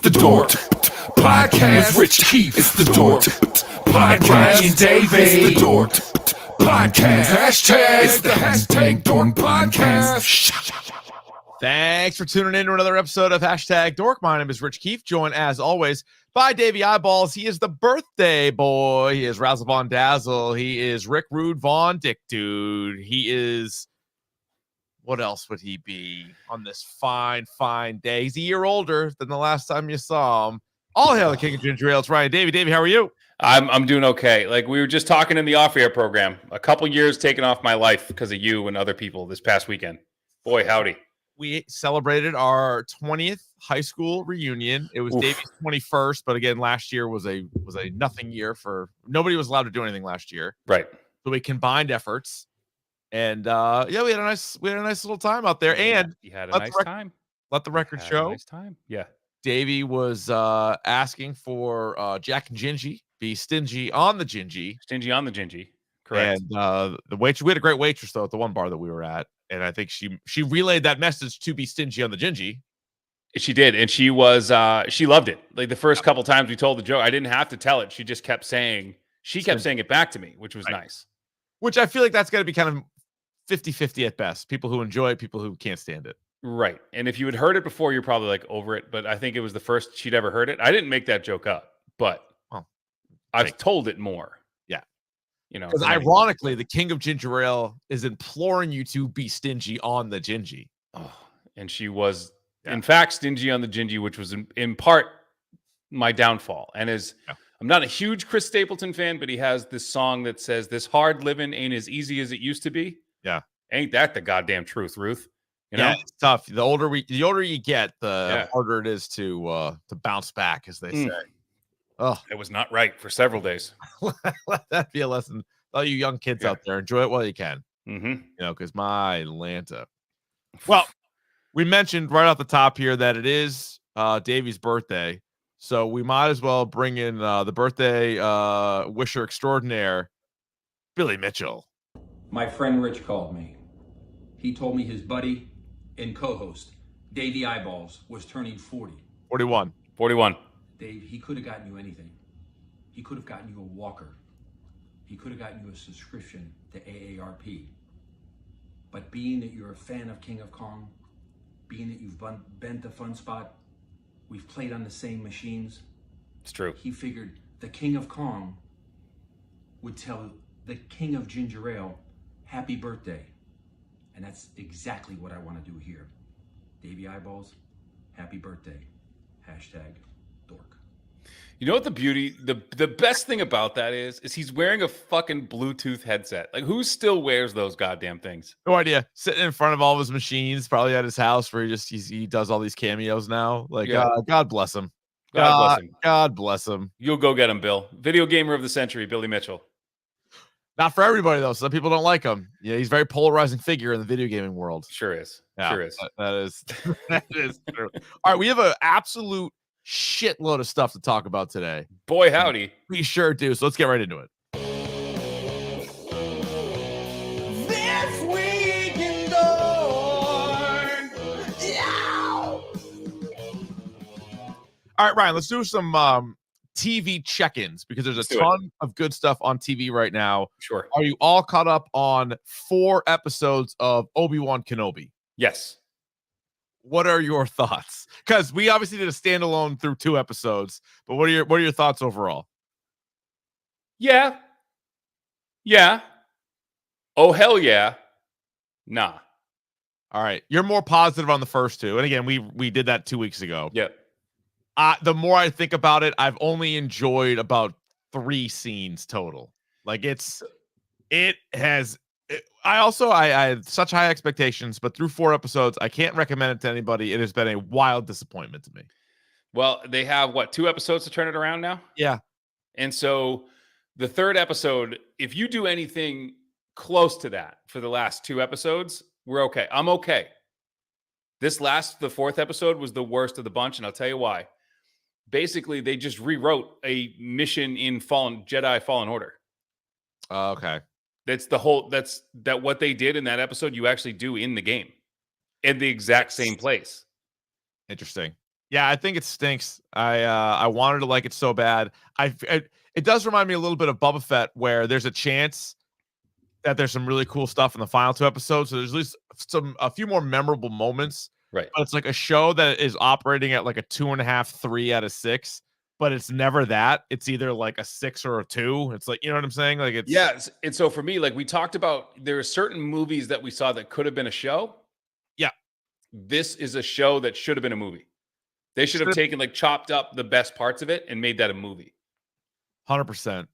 the DORK podcast with Rich Keefe. It's the DORK podcast. Keefe Davey. It's the DORK podcast. Hashtag. It's the hashtag DORK podcast. Thanks for tuning in to another episode of Hashtag Dork. My name is Rich Keefe, joined as always by Davey Eyeballs. He is the birthday boy. He is Razzle Von Dazzle. He is Rick Rude Von Dick Dude. He is, what else would he be on this fine day? He's a year older than the last time you saw him. All hail the king of ginger ale. It's Ryan Davey. Davey, how are you? I'm doing okay. Like we were just talking in the off-air program, a couple years taken off my life because of you and other people this past weekend. Boy, howdy. We celebrated our 20th high school reunion. It was Davey's 21st, but again, last year was a nothing year for nobody was allowed to do anything last year. Right. So we combined efforts, and we had a nice little time out there. And he had a nice time. Let the record show. Nice time. Yeah. Davey was asking for Jack and Gingy be stingy on the Gingy. Stingy on the Gingy. Correct. And the waitress, we had a great waitress though at the one bar that we were at. And I think she relayed that message to be stingy on the Gingy. She did, and she was she loved it. Like the first couple times we told the joke, I didn't have to tell it. She just kept saying it back to me, which was nice. Which I feel like that's got to be kind of 50-50 at best. People who enjoy it, people who can't stand it. Right. And if you had heard it before, you're probably like over it. But I think it was the first she'd ever heard it. I didn't make that joke up, but I've told it more. You know, because ironically, the king of ginger ale is imploring you to be stingy on the Gingy. Oh, and she was, in fact, stingy on the Gingy, which was in part my downfall. And I'm not a huge Chris Stapleton fan, but he has this song that says, "This hard living ain't as easy as it used to be." Yeah, ain't that the goddamn truth, Ruth? You know, it's tough. The older you get, the harder it is to bounce back, as they say. Oh, it was not right for several days. Let that be a lesson. All you young kids out there, enjoy it while you can. Mm-hmm. You know, because my Atlanta. Well, we mentioned right off the top here that it is Davey's birthday, so we might as well bring in the birthday wisher extraordinaire, Billy Mitchell. My friend Rich called me. He told me his buddy and co-host Davey Eyeballs was turning 40. 41. Dave, he could have gotten you anything. He could have gotten you a walker. He could have gotten you a subscription to AARP. But being that you're a fan of King of Kong, being that you've been to Fun Spot, we've played on the same machines. It's true. He figured the King of Kong would tell the King of Ginger Ale, happy birthday. And that's exactly what I want to do here. Davey Eyeballs, happy birthday. Hashtag Dork. You know what the best thing about that is he's wearing a fucking Bluetooth headset. Like, who still wears those goddamn things? No idea. Sitting in front of all of his machines, probably at his house where he does all these cameos now. Like, God bless him. God bless him. You'll go get him, Bill. Video gamer of the century, Billy Mitchell. Not for everybody though. Some people don't like him. Yeah, he's a very polarizing figure in the video gaming world. Sure is. Yeah, sure is. That is true. All right, we have an absolute shitload of stuff to talk about today. Boy, howdy. We sure do. So let's get right into it. This week in DORK. Yeah. All right, Ryan, let's do some TV check-ins because there's a ton of good stuff on TV right now. Sure. Are you all caught up on 4 episodes of Obi-Wan Kenobi? Yes. What are your thoughts? Because we obviously did a standalone through 2 episodes, but what are your thoughts overall? Yeah. Oh, hell yeah. Nah. All right. You're more positive on the first 2. And again, we did that 2 weeks ago. Yep. The more I think about it, I've only enjoyed about 3 scenes total. Like I had such high expectations, but through 4 episodes, I can't recommend it to anybody. It has been a wild disappointment to me. Well, they have 2 episodes to turn it around now? Yeah. And so the 3rd episode, if you do anything close to that for the last 2 episodes, we're okay. I'm okay. The 4th episode was the worst of the bunch, and I'll tell you why. Basically, they just rewrote a mission in Jedi Fallen Order. Okay. That's what they did in that episode. You actually do in the game, in the exact same place. Interesting. Yeah, I think it stinks. I wanted to like it so bad. It does remind me a little bit of Boba Fett, where there's a chance that there's some really cool stuff in the final 2 episodes. So there's at least a few more memorable moments. Right. But it's like a show that is operating at like a 2.5, 3 out of 6. But it's never that. It's either like a 6 or a 2. It's like, you know what I'm saying? Like it's Yes. And so for me, like we talked about, there are certain movies that we saw that could have been a show. Yeah. This is a show that should have been a movie. They should have taken like chopped up the best parts of it and made that a movie. 100%.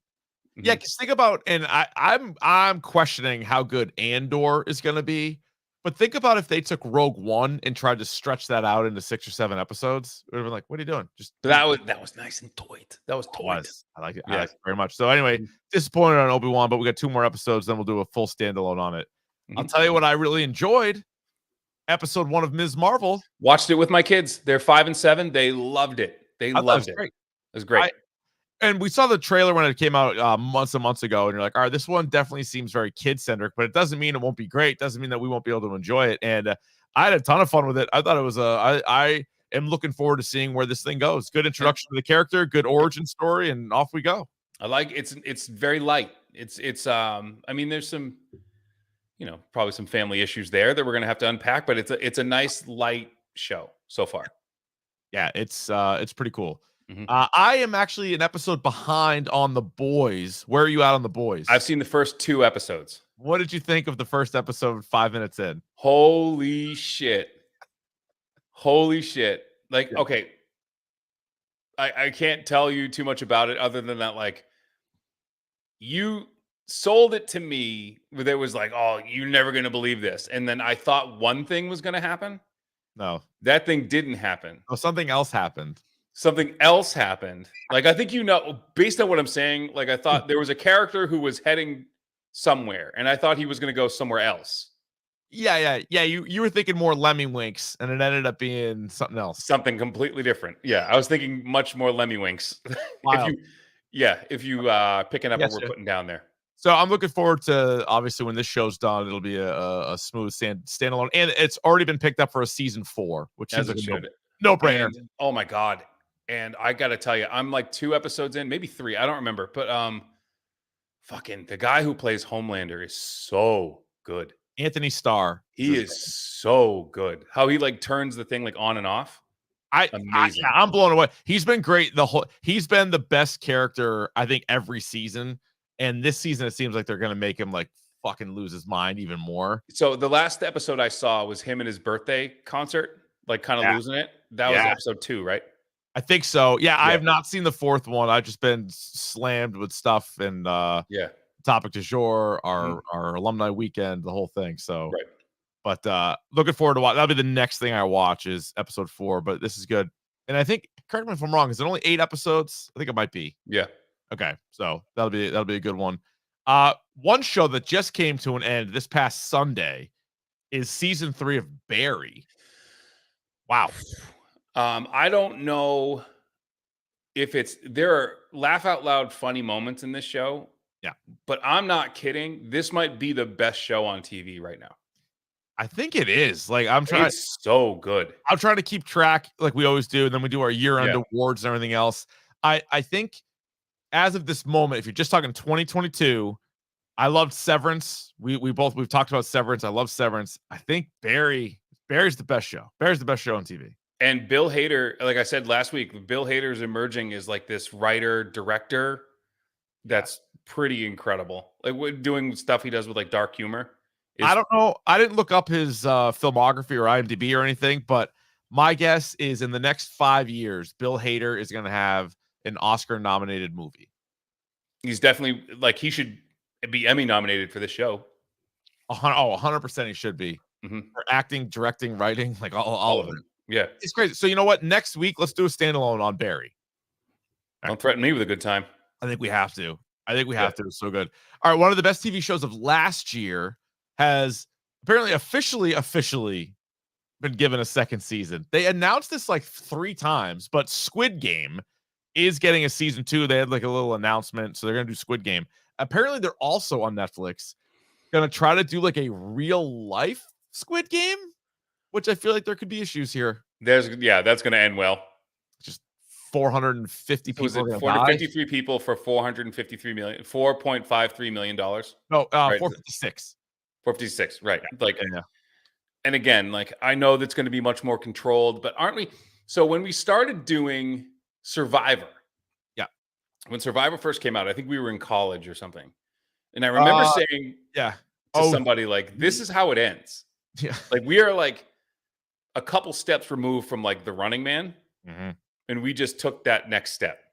Yeah, because think about, and I'm questioning how good Andor is going to be, but think about if they took Rogue One and tried to stretch that out into 6 or 7 episodes. It would have been like, what are you doing? Just But that was nice and toit. That was toit. I like it. I Yeah. like it very much. So anyway, disappointed on Obi-Wan, but we got 2 more episodes, then we'll do a full standalone on it. I'll tell you what I really enjoyed. Episode 1 of Ms. Marvel. Watched it with my kids. They're 5 and 7. They loved it. They loved it. Great. It was great. And we saw the trailer when it came out months and months ago, and you're like, all right, this one definitely seems very kid-centric, but it doesn't mean it won't be great. It doesn't mean that we won't be able to enjoy it. And I had a ton of fun with it. I thought it was I am looking forward to seeing where this thing goes. Good introduction to the character, good origin story, and off we go. I like it's very light. It's I mean, there's some, probably some family issues there that we're gonna have to unpack, but it's a nice light show so far. Yeah, it's pretty cool. Mhm. I am actually an episode behind on The Boys. Where are you at on The Boys? I've seen the first 2 episodes. What did you think of the first episode 5 minutes in? Holy shit. Holy shit. Like, okay. I can't tell you too much about it other than that, like, you sold it to me where there was like, oh, you're never going to believe this. And then I thought one thing was going to happen. No. That thing didn't happen. Oh, something else happened. Something else happened. Like, I think, based on what I'm saying, like, I thought there was a character who was heading somewhere, and I thought he was going to go somewhere else. Yeah. You were thinking more Lemmy Winks, and it ended up being something else. Something completely different. Yeah, I was thinking much more Lemmy Winks. if you picking up what we're putting down there. So I'm looking forward to, obviously, when this show's done, it'll be a smooth standalone, and it's already been picked up for a season 4, which is like a no-brainer. Oh my god. And I got to tell you, I'm like 2 episodes in, maybe 3. I don't remember. But fucking the guy who plays Homelander is so good. Anthony Starr. He is so good. How he like turns the thing like on and off. Amazing. I'm blown away. He's been great. He's been the best character, I think, every season. And this season, it seems like they're going to make him like fucking lose his mind even more. So the last episode I saw was him in his birthday concert, like kind of losing it. That was episode 2, right? I think so. Yeah, I have not seen the 4th one. I've just been slammed with stuff and topic du jour, our alumni weekend, the whole thing. So, but looking forward to watch. That'll be the next thing I watch is episode 4. But this is good. And I think, correct me if I'm wrong, is it only 8 episodes? I think it might be. Yeah. Okay, so that'll be a good one. One show that just came to an end this past Sunday is season 3 of Barry. Wow. I don't know if there are laugh out loud funny moments in this show. Yeah. But I'm not kidding. This might be the best show on TV right now. I think it is. Like it's so good. I'm trying to keep track like we always do, and then we do our year-end awards and everything else. I think as of this moment, if you're just talking 2022, I loved Severance. We've talked about Severance. I love Severance. I think Barry's the best show. Barry's the best show on TV. And Bill Hader, like I said last week, Bill Hader's emerging as like this writer, director that's pretty incredible. Like doing stuff he does with like dark humor. I don't know. I didn't look up his filmography or IMDb or anything, but my guess is in the next 5 years, Bill Hader is going to have an Oscar-nominated movie. He's definitely like he should be Emmy nominated for this show. 100% he should be. For acting, directing, writing, like all of it. Yeah. It's crazy. So you know what? Next week, let's do a standalone on Barry. Don't threaten me with a good time. I think we have to. It's so good. All right. One of the best TV shows of last year has apparently officially been given a second season. They announced this like 3 times, but Squid Game is getting a season 2. They had like a little announcement. So they're going to do Squid Game. Apparently they're also on Netflix going to try to do like a real life Squid Game, which I feel like there could be issues here. That's going to end well. Just 450 So was people it are going to die. 453 people for $4.53 million? No, Right. 456. 456, right. Like, Yeah. and again, like I know that's going to be much more controlled, but aren't we? So when we started doing Survivor, Yeah. when Survivor first came out, I think we were in college or something. And I remember saying Yeah. to somebody like, this is how it ends. Yeah. Like we are like a couple steps removed from like the Running Man. Mhm. And we just took that next step.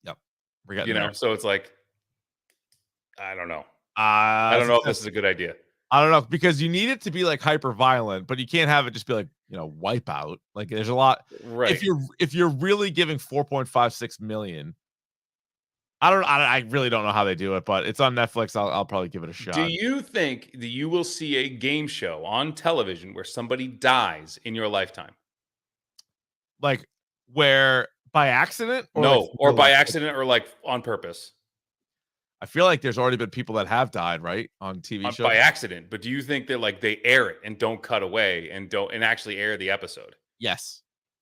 Yep. We're getting there. So it's like, I don't know. I I don't know if this is a good idea. I don't know, because you need it to be like hyper violent, but you can't have it just be like, wipe out. Like there's a lot. Right. If you're really giving 4.56 million, I really don't know how they do it, but it's on Netflix. I'll probably give it a shot. Do you think that you will see a game show on television where somebody dies in your lifetime? Like where by accident? No, like, or by accident or like on purpose. I feel like there's already been people that have died, right, on TV shows By accident. But do you think that like they air it and don't cut away and actually air the episode? Yes,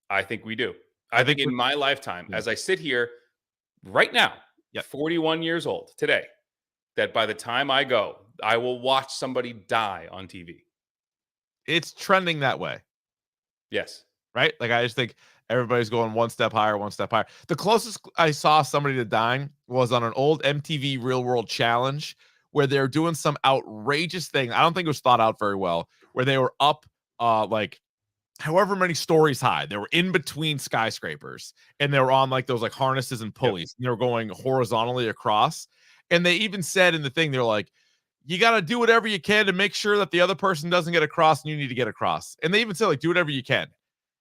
I think we do. I think in my lifetime, as I sit here right now, 41 years old today, that by the time I go, I will watch somebody die on TV. It's trending that way. Yes. Right? Like I just think everybody's going one step higher, one step higher. The closest I saw somebody to dying was on an old MTV Real World Challenge where they're doing some outrageous thing. I don't think it was thought out very well, where they were up like however many stories high. They were in between skyscrapers and they were on like those like harnesses and pulleys. And they were going horizontally across. And they even said in the thing, they're like, you got to do whatever you can to make sure that the other person doesn't get across and you need to get across. And they even said like, do whatever you can.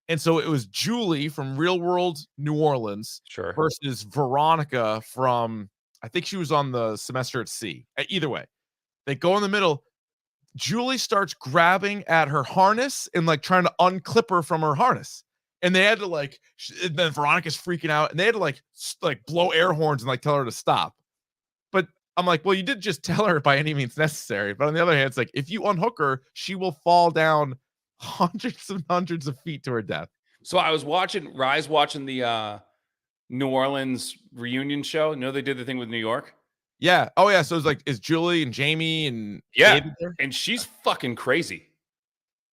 And so it was Julie from Real World New Orleans versus Veronica from, I think she was on the Semester at Sea. Either way, they go in the middle. Julie starts grabbing at her harness and like trying to unclip her from her harness. And they had to like, then Veronica's freaking out and they had to like blow air horns and like tell her to stop. But I'm like, well, you did just tell her by any means necessary. But on the other hand, it's like, if you unhook her, she will fall down hundreds and hundreds of feet to her death. So I was watching the New Orleans reunion show. They did the thing with New York. Yeah. Oh yeah. So it's like, is Julie and Jamie and David there? And she's fucking crazy.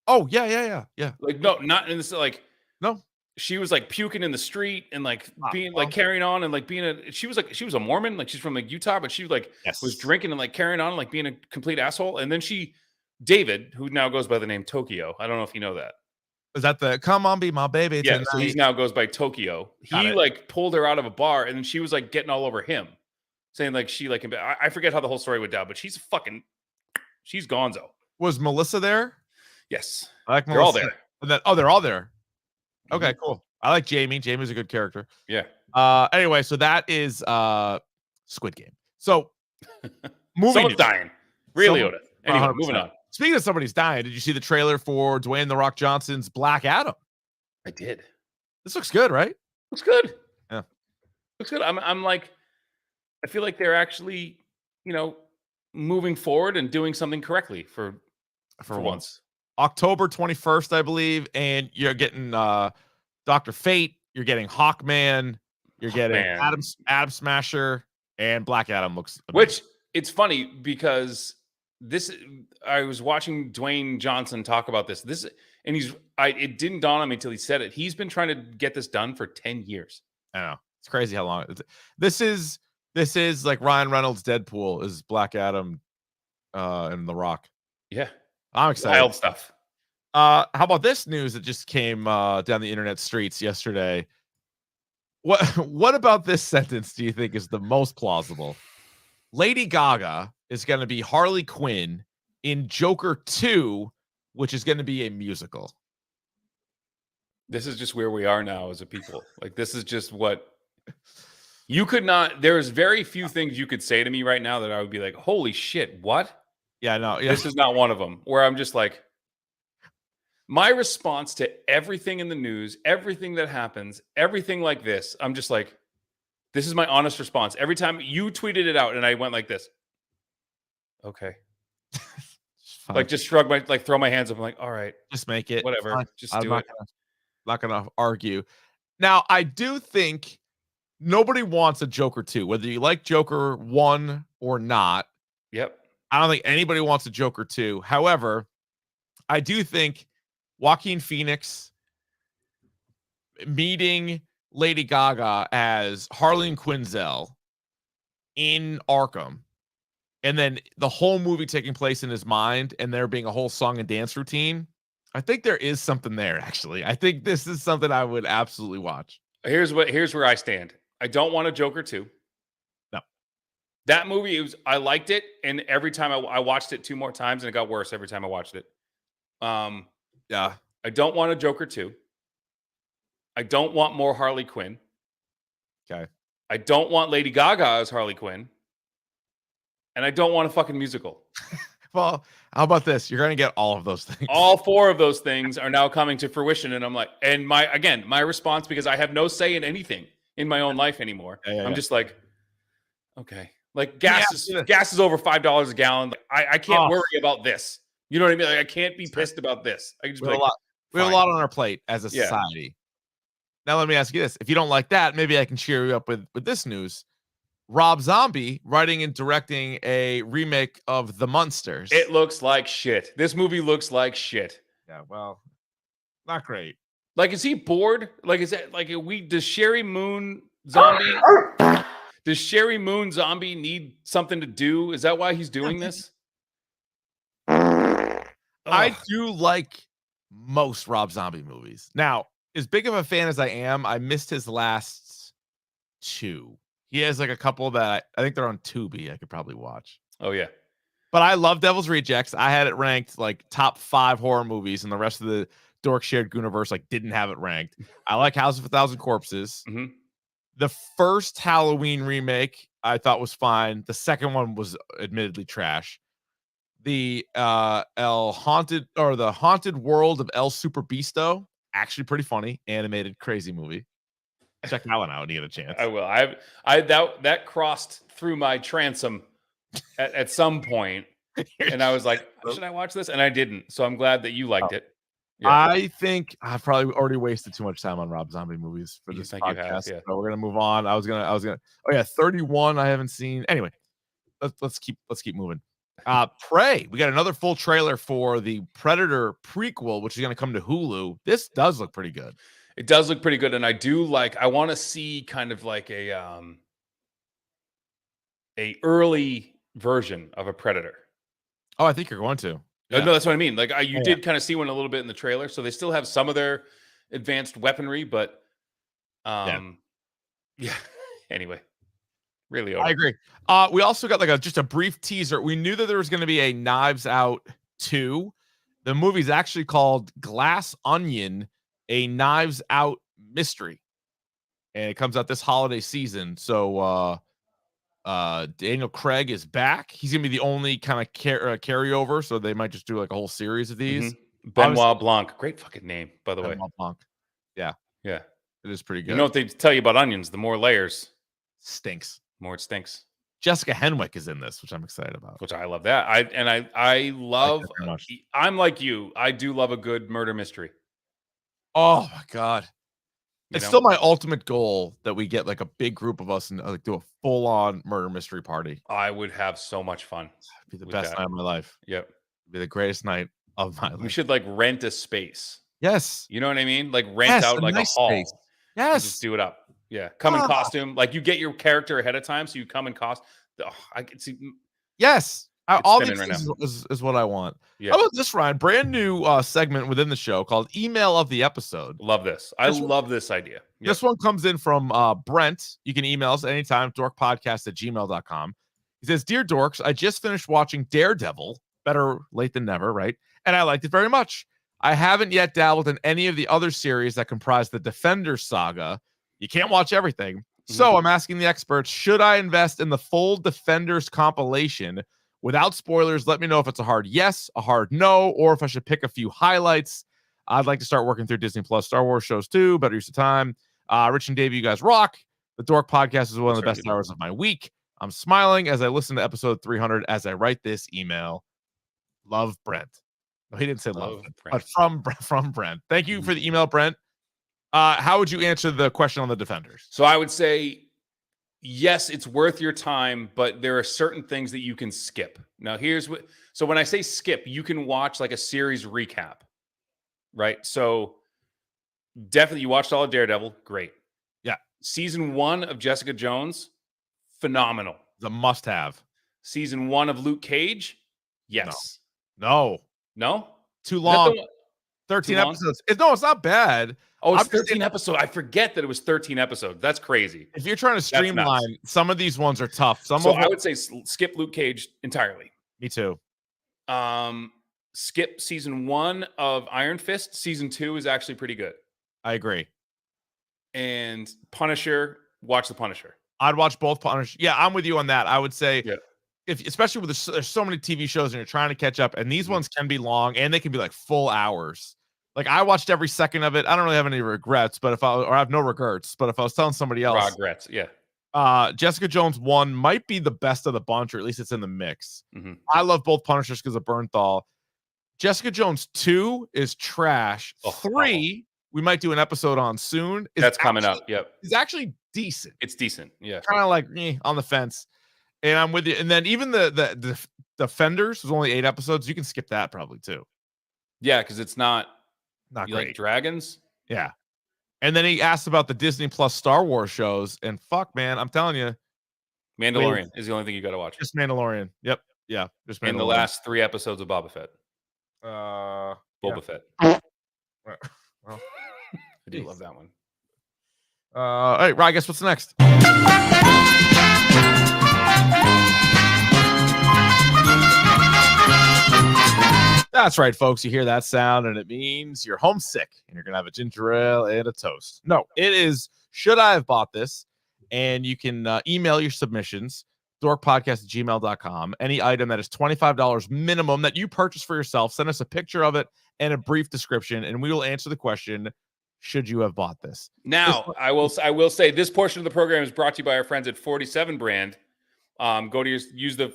Oh yeah. Like no, not in this. Like no, she was like puking in the street and like being like carrying on and like being she was a Mormon. Like she's from like Utah, but she like was drinking and like carrying on and like being a complete asshole. And then David, who now goes by the name Tokyo. I don't know if you know that. Is that the come on, be my baby? Yeah, so he now goes by Tokyo. He like pulled her out of a bar and then she was like getting all over him, saying like she like I forget how the whole story went down, but she's gonzo. Was Melissa there? Yes, I like Melissa. They're all there. And then, they're all there. Okay, cool. I like Jamie. Jamie's a good character. Yeah. Anyway, so that is Squid Game. So someone's dying. Really, Oda. Anyway, 100%. moving on. Speaking of somebody's dying, did you see the trailer for Dwayne "The Rock" Johnson's Black Adam? I did. This looks good, right? Looks good. Yeah. Looks good. I'm like, I feel like they're actually, moving forward and doing something correctly for once. October 21st, I believe, and you're getting Dr. Fate, you're getting Hawkman, you're getting Adam Smasher, and Black Adam looks amazing. Which it's funny because I was watching Dwayne Johnson talk about this. And it didn't dawn on me until he said it. He's been trying to get this done for 10 years. I know. It's crazy how long this is like Ryan Reynolds' Deadpool is Black Adam and The Rock. Yeah. I'm excited. Wild stuff. How about this news that just came down the internet streets yesterday? What about this sentence do you think is the most plausible? Lady Gaga is going to be Harley Quinn in Joker 2, which is going to be a musical. This is just where we are now as a people. Like, this is just what you could not. There's very few things you could say to me right now that I would be like, holy shit, what? Yeah, no. Yeah. This is not one of them where I'm just like, my response to everything in the news, everything that happens, everything like this, I'm just like, this is my honest response. Every time you tweeted it out and I went like this. Okay. Like just shrug throw my hands up. I'm like, all right, just make it. Whatever. Just do it. Not gonna argue. Now, I do think nobody wants a Joker 2, whether you like Joker 1 or not. Yep. I don't think anybody wants a Joker 2. However, I do think Joaquin Phoenix meeting Lady Gaga as Harleen Quinzel in Arkham, and then the whole movie taking place in his mind and there being a whole song and dance routine. I think there is something there, actually. I think this is something I would absolutely watch. Here's where I stand. I don't want a Joker 2. No. That movie, I liked it, and every time I watched it 2 more times, and it got worse every time I watched it. Yeah. I don't want a Joker 2. I don't want more Harley Quinn. Okay. I don't want Lady Gaga as Harley Quinn. And I don't want a fucking musical. Well, how about this? You're going to get all of those things. All 4 of those things are now coming to fruition. And I'm like, and my response, because I have no say in anything in my own life anymore. I'm just like, okay. Like gas is over $5 a gallon. Like, I can't worry about this. You know what I mean? Like, I can't be pissed about this. I can just we have a lot on our plate as a society. Now let me ask you this. If you don't like that, maybe I can cheer you up with this news. Rob Zombie writing and directing a remake of The Munsters. It looks like shit. This movie looks like shit. Yeah, well, not great. Like, is he bored? Like, is that like does Sherry Moon Zombie need something to do? Is that why he's doing this? I do like most Rob Zombie movies. Now, as big of a fan as I am, I missed his last 2. He has like a couple that I think they're on Tubi. I could probably watch. Oh, yeah. But I love Devil's Rejects. I had it ranked like top 5 horror movies, and the rest of the Dork Shared Universe like didn't have it ranked. I like House of a Thousand Corpses. Mm-hmm. The first Halloween remake I thought was fine. The second one was admittedly trash. The Haunted World of El Super Beasto, actually pretty funny, animated crazy movie. Check that one out when you get a chance. I will. That crossed through my transom at some point, and I was like, should I watch this? And I didn't. So I'm glad that you liked it. Yeah. I think I've probably already wasted too much time on Rob Zombie movies for this podcast. You have, yeah. So we're gonna move on. I was gonna. Oh yeah, 31. I haven't seen. Anyway, let's keep moving. Prey. We got another full trailer for the Predator prequel, which is gonna come to Hulu. This does look pretty good. It does look pretty good, and I want to see kind of like a early version of a Predator. Oh, I think you're going to. Yeah. No, that's what I mean. Like you did kind of see one a little bit in the trailer, so they still have some of their advanced weaponry, but yeah. Anyway, really, over. I agree. We also got like just a brief teaser. We knew that there was going to be a Knives Out 2. The movie's actually called Glass Onion, a Knives Out mystery, and it comes out this holiday season. So Daniel Craig is back. He's gonna be the only kind of carryover, so they might just do like a whole series of these. Mm-hmm. Benoit Blanc, great fucking name, by the way. Blanc. Yeah, it is pretty good. You know what they tell you about onions? The more layers, stinks. More it stinks. Jessica Henwick is in this, which I'm excited about. Which I love that. I love. I'm like you. I do love a good murder mystery. Oh my god. It's still my ultimate goal that we get like a big group of us and like do a full-on murder mystery party. I would have so much fun. It'd be the best night of my life. Yep. It'd be the greatest night of my life. We should like rent a space. Yes. You know what I mean? Like rent out like nice a hall. Space. Yes. Just do it up. Yeah. Come in costume. Like you get your character ahead of time, so you come in costume. Oh, I can see. Yes. All these things is what I want. Yeah. How about this, Ryan? Brand new segment within the show called Email of the Episode. Love this. I love this idea. Yep. This one comes in from Brent. You can email us anytime, dorkpodcast@gmail.com. He says, Dear Dorks, I just finished watching Daredevil. Better late than never, right? And I liked it very much. I haven't yet dabbled in any of the other series that comprise the Defenders saga. You can't watch everything. Mm-hmm. So I'm asking the experts, should I invest in the full Defenders compilation? Without spoilers, let me know if it's a hard yes, a hard no, or if I should pick a few highlights. I'd like to start working through Disney Plus Star Wars shows too. Better use of time. Rich and Dave, you guys rock. The Dork Podcast is one of the best hours of my week. I'm smiling as I listen to episode 300 as I write this email. Love, Brent. No, he didn't say love, but from Brent. Thank you for the email, Brent. How would you answer the question on the Defenders? So I would say, yes, it's worth your time, but there are certain things that you can skip. Now, here's what. So when I say skip, you can watch like a series recap, right? So definitely, you watched all of Daredevil, great. Yeah. Season 1 of Jessica Jones, phenomenal. The must-have. Season 1 of Luke Cage, yes. No. No? Too Is that long. the- 13 too long? episodes. No, it's not bad. Oh, it's I'm just 13 episodes. I forget that it was 13 episodes. That's crazy. If you're trying to streamline, some of these ones are tough. Some So of them, I would say skip Luke Cage entirely. me too. Skip season 1 of Iron Fist. Season 2 is actually pretty good. I agree. And Punisher, watch the Punisher. I'd watch both Punisher. Yeah, I'm with you on that. I would say, Yeah. if especially with there's so many TV shows and you're trying to catch up, and these ones can be long and they can be like full hours. Like I watched every second of it. I don't really have any regrets, but I have no regrets. But if I was telling somebody else, Regrets, yeah. Jessica Jones 1 might be the best of the bunch, or at least it's in the mix. Mhm. I love both Punishers because of Bernthal. Jessica Jones 2 is trash. 3, we might do an episode on soon. That's coming up. Yep. It's actually decent. It's decent. Yeah. Kind of like on the fence. And I'm with you. And then even the Defenders was only 8 episodes. You can skip that probably too. Yeah, because it's not you great. like dragons. Yeah. And then he asked about the Disney Plus Star Wars shows, and fuck, man, I'm telling you, Mandalorian is the only thing you got to watch. just Mandalorian. Yep. Yeah. Just Mandalorian. And the last 3 episodes of Boba Fett. Boba Fett. Well, I do love that one. all right, Ryan, guess what's next? That's right, folks. You hear that sound, and it means you're homesick, and you're going to have a ginger ale and a toast. No, it is Should I Have Bought This? And you can email your submissions, dorkpodcast@gmail.com. Any item that is $25 minimum that you purchase for yourself, send us a picture of it and a brief description, and we will answer the question, should you have bought this? Now, I will say this portion of the program is brought to you by our friends at 47 brand. Go to use the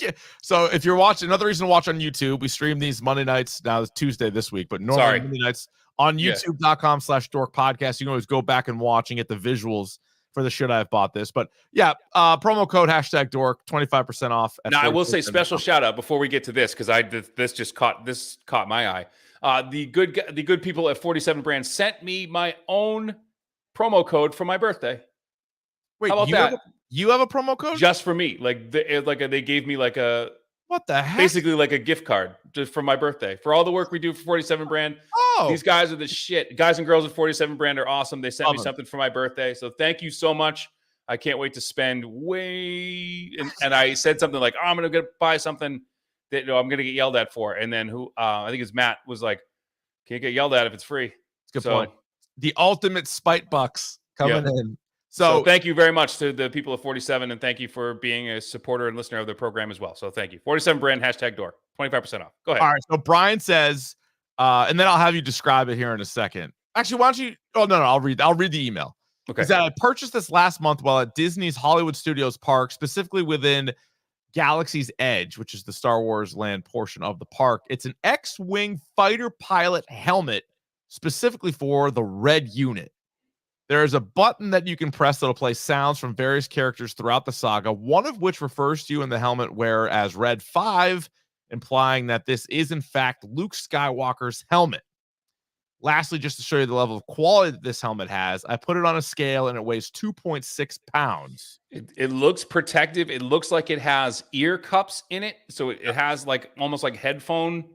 Yeah. So if you're watching, another reason to watch on YouTube, we stream these Monday nights. Now it's Tuesday this week, but normally Monday nights on youtube.com/dork podcast. You can always go back and watch and get the visuals for the Should I Have Bought This. But yeah, promo code #dork, 25% off. Now I will say special shout out before we get to this, because this caught my eye. The good people at 47 brand sent me my own promo code for my birthday. Wait, how about that? You have a promo code just for me? They gave me like a what the heck? Basically like a gift card just for my birthday for all the work we do for 47 brand. Oh, these guys are the shit. Guys and girls at 47 brand are awesome. They sent me something for my birthday, so thank you so much. I can't wait to spend and I said something like, I'm gonna buy something that I'm gonna get yelled at for, and then I think it's Matt was like, can't get yelled at if it's free. Good point. The ultimate spite bucks coming in. So thank you very much to the people of 47, and thank you for being a supporter and listener of the program as well. So thank you. 47 brand #dork, 25% off. Go ahead. All right. So Brian says, and then I'll have you describe it here in a second. Actually, why don't you? Oh no, I'll read the email. Okay. Is that I purchased this last month while at Disney's Hollywood Studios park, specifically within Galaxy's Edge, which is the Star Wars land portion of the park. It's an X-Wing fighter pilot helmet specifically for the Red Unit. There is a button that you can press that'll play sounds from various characters throughout the saga, one of which refers to you in the helmet wearer as Red 5, implying that this is, in fact, Luke Skywalker's helmet. Lastly, just to show you the level of quality that this helmet has, I put it on a scale, and it weighs 2.6 pounds. It looks protective. It looks like it has ear cups in it. So it has like almost like headphone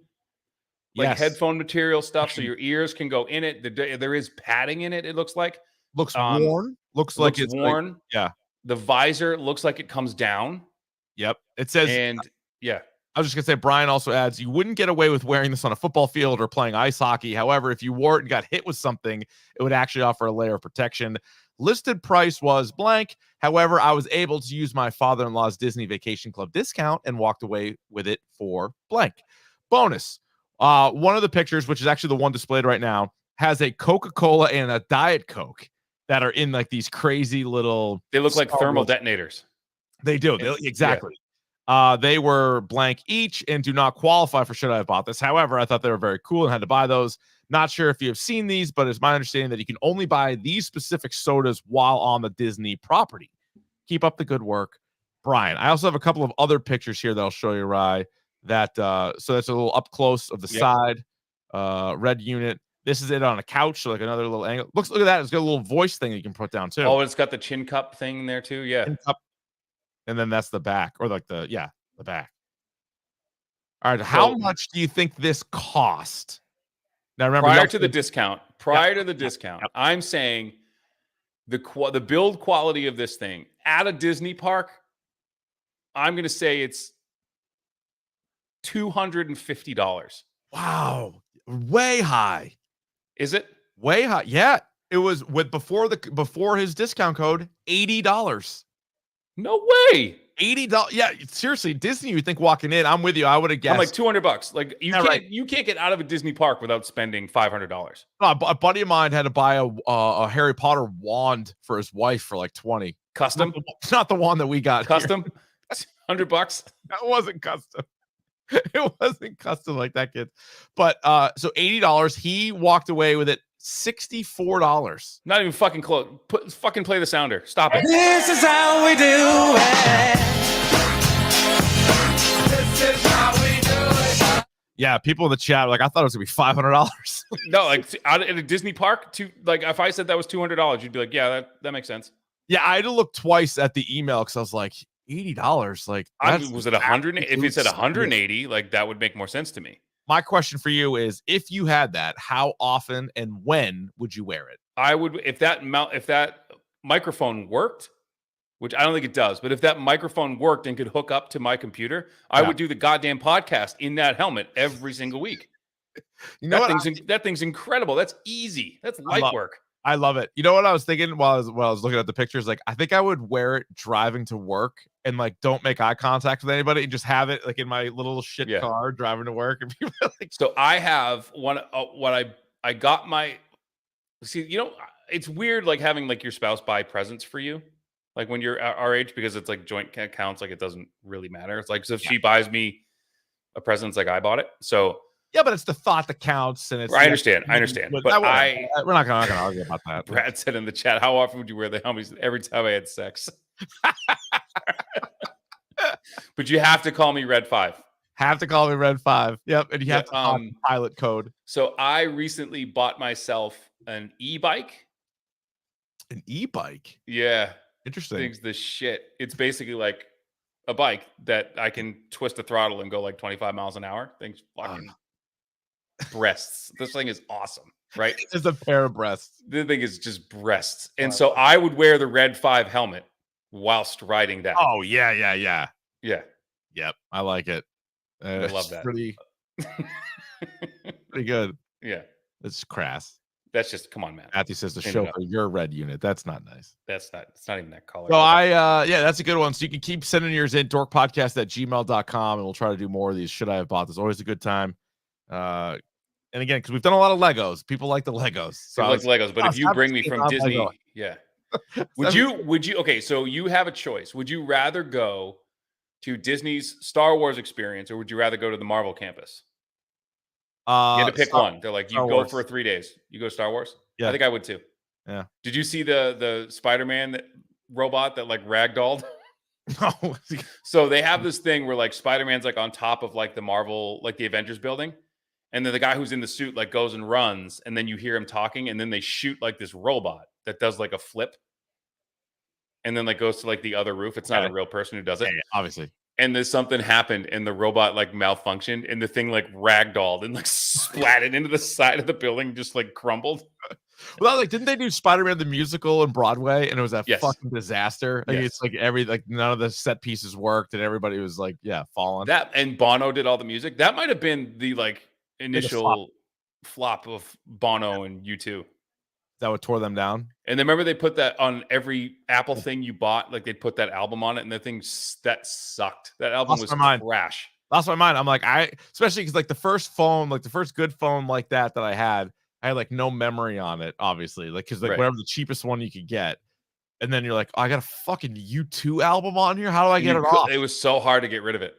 material stuff. So your ears can go in it. There is padding in it, it looks like. Looks worn. Looks like it's worn. Like, yeah. The visor looks like it comes down. Yep. It says, and yeah. I was just going to say, Brian also adds, you wouldn't get away with wearing this on a football field or playing ice hockey. However, if you wore it and got hit with something, it would actually offer a layer of protection. Listed price was blank. However, I was able to use my father-in-law's Disney Vacation Club discount and walked away with it for blank. Bonus. One of the pictures, which is actually the one displayed right now, has a Coca-Cola and a Diet Coke that are in like these crazy little. They look like thermal detonators. They do. Exactly. They were blank each and do not qualify for should I have bought this. However, I thought they were very cool and had to buy those. Not sure if you have seen these, but it's my understanding that you can only buy these specific sodas while on the Disney property. Keep up the good work, Brian. I also have a couple of other pictures here that I'll show you, Rye. That so that's a little up close of the side. Red unit. This is it on a couch, so like another little angle. Look at that. It's got a little voice thing you can put down too. Oh, it's got the chin cup thing there too. Yeah. Chin cup. And then that's the back, or like the back. All right, how much do you think this cost? Now remember, prior to the discount, I'm saying the build quality of this thing at a Disney park, I'm going to say it's $250. Wow, way high. Is it? Way high. Yeah, it was before his discount code, $80. No way. $80. Yeah, seriously, Disney. You think walking in? I'm with you. I would have guessed. I'm like $200. Like you can't get out of a Disney park without spending $500. A buddy of mine had to buy a Harry Potter wand for his wife for like $20. Custom? It's not the one that we got. Custom? $100. That wasn't custom. It wasn't custom like that, kid. But so $80. He walked away with it $64. Not even fucking close. Fucking play the sounder. Stop it. This is how we do it. This is how we do it. Yeah, people in the chat were like, I thought it was gonna be $500. No, like out at a Disney park, like if I said that was $200, you'd be like, yeah, that makes sense. Yeah, I had to look twice at the email because I was like, $80. Like, was it 100? If it said 180, like that would make more sense to me. My question for you is, if you had that, how often and when would you wear it? I would, if that microphone worked, which I don't think it does, but if that microphone worked and could hook up to my computer, I would do the goddamn podcast in that helmet every single week. You know that thing's incredible. That's easy. That's light work. I love it. You know what I was thinking while I was looking at the pictures? Like, I think I would wear it driving to work and like don't make eye contact with anybody and just have it like in my little shit car driving to work. And people like, so I have one. I got my. See, it's weird like having like your spouse buy presents for you, like when you're our age, because it's like joint accounts. Like it doesn't really matter. It's like, so if she buys me a present, it's like I bought it. So. Yeah, but it's the thought that counts, and it's. I understand. But we're not gonna argue about that. Brad said in the chat, "How often would you wear the helmets?" Every time I had sex. But you have to call me Red 5. Have to call me Red 5. Yep, and you have to pilot code. So I recently bought myself an e-bike. An e-bike. Yeah, interesting. Thing's the shit. It's basically like a bike that I can twist the throttle and go like 25 miles an hour. Things fucking. Breasts. This thing is awesome, right? It's a pair of breasts. The thing is just breasts. And so I would wear the Red 5 helmet whilst riding that. Oh, yeah. Yep. I like it. I love that. Pretty good. Yeah. It's crass. That's just, come on, man. Matthew says the show for your red unit. That's not nice. It's not even that color. So that's a good one. So you can keep sending yours in, dorkpodcast@gmail.com, and we'll try to do more of these. Should I have bought this? Always a good time. And again, because we've done a lot of Legos, people like the Legos. So Legos, but if you bring me from Disney, would you? Okay, so you have a choice. Would you rather go to Disney's Star Wars experience, or would you rather go to the Marvel campus? You had to pick one. They're like, you go for 3 days. You go Star Wars. Yeah, I think I would too. Yeah. Did you see the Spider-Man robot that like ragdolled? No. So they have this thing where like Spider-Man's like on top of like the Marvel, like the Avengers building. And then the guy who's in the suit like goes and runs, and then you hear him talking, and then they shoot like this robot that does like a flip, and then like goes to like the other roof. It's not a real person who does it, obviously. And then something happened, and the robot like malfunctioned, and the thing like ragdolled and like splatted into the side of the building, just like crumbled. Well, like, didn't they do Spider-Man the musical in Broadway, and it was a fucking disaster? Like, it's like none of the set pieces worked, and everybody was like, falling. That and Bono did all the music. That might have been the like initial flop of Bono and U2. That would tore them down. And then remember they put that on every Apple thing you bought, like they'd put that album on it, and the thing that sucked. That album was trash. Lost my mind. I'm like, especially because like the first phone, like the first good phone like that I had like no memory on it, obviously, like because like whatever the cheapest one you could get. and then you're like, oh, I got a fucking U2 album on here. How do I get it off? It was so hard to get rid of it.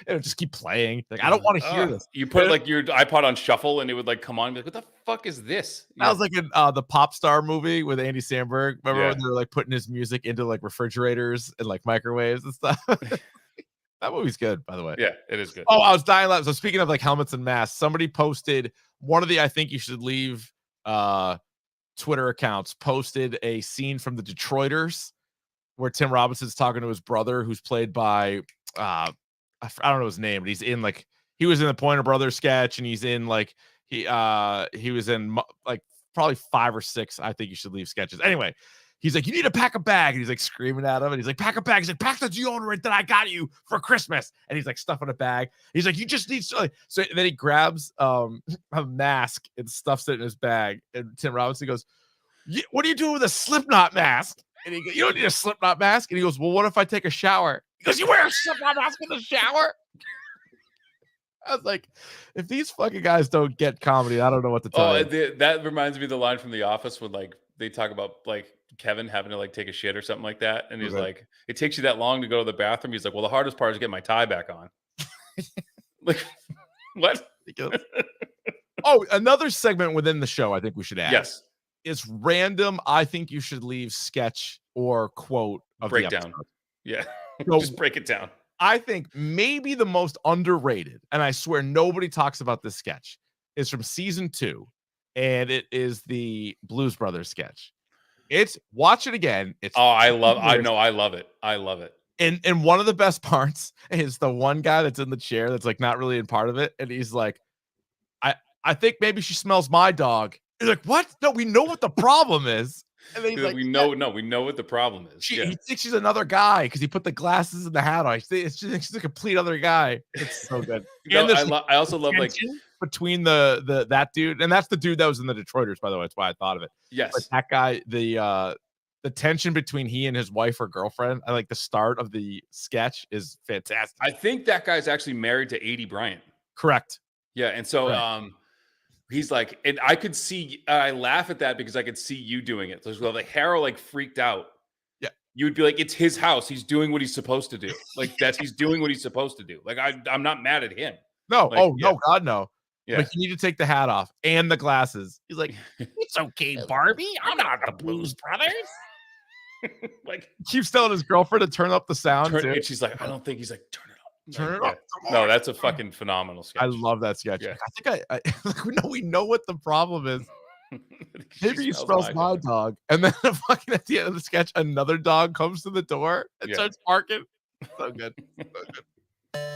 It would just keep playing. Like, I don't want to hear this. You put like your iPod on shuffle, and it would like come on and be like, what the fuck is this? That was like in the Pop Star movie with Andy Samberg. Remember when they were like putting his music into like refrigerators and like microwaves and stuff? That movie's good, by the way. Yeah, it is good. Oh, I was dying laughing. So speaking of like helmets and masks, somebody posted one of the I think you should leave Twitter accounts posted a scene from the Detroiters where Tim Robinson's talking to his brother, who's played by I don't know his name, but he's in like he was in the Pointer Brothers sketch, and he's in like he was in like probably 5 or 6 I think you should leave sketches. Anyway, he's like, you need to pack a bag, and he's like screaming at him, and he's like, pack a bag. He's like, pack the deodorant that I got you for Christmas, and he's like stuffing a bag. He's like, you just need so then he grabs a mask and stuffs it in his bag, and Tim Robinson goes, what are you doing with a Slipknot mask? And he goes, you don't need a Slipknot mask. And he goes, well, what if I take a shower? He goes, you wear a Slipknot mask in the shower? I was like, if these fucking guys don't get comedy, I don't know what to tell you. That reminds me of the line from The Office when like they talk about like Kevin having to like take a shit or something like that, and he's like, it takes you that long to go to the bathroom. He's like, well, the hardest part is getting my tie back on. Like, what? Oh, another segment within the show I think we should add. Yes. Is random. I think you should leave sketch or quote of breakdown. The episode. Yeah. So, just break it down. I think maybe the most underrated, and I swear nobody talks about this sketch, is from season 2, and it is the Blues Brothers sketch. It's watch it again. It's I love it. I love it. And one of the best parts is the one guy that's in the chair that's like not really in part of it, and he's like, I think maybe she smells my dog. He's like, what? No, we know what the problem is. And then he's like, we know what the problem is. He thinks she's another guy because he put the glasses and the hat on. She's a complete other guy. It's so good. And I also love like between the that dude, and that's the dude that was in the Detroiters, by the way. That's why I thought of it. Yes, but that guy, the tension between he and his wife or girlfriend, I like the start of the sketch is fantastic. I think that guy's actually married to Adie Bryant. Correct. Yeah, and so he's like, and I could see, I laugh at that because I could see you doing it. So well, the Harrow like freaked out. Yeah, you would be like, it's his house. He's doing what he's supposed to do. Like he's doing what he's supposed to do. Like I'm not mad at him. No, like, no, God no. Yeah. But you need to take the hat off and the glasses. He's like, it's okay, Barbie. I'm not the Blues Brothers. Like keeps telling his girlfriend to turn up the sound. And she's like, I don't think. He's like, turn it up. Turn it up. No, that's a fucking phenomenal sketch. I love that sketch. Yeah. I think we know what the problem is. Maybe he smells my dog. And then fucking at the end of the sketch, another dog comes to the door and starts barking. So good. So good.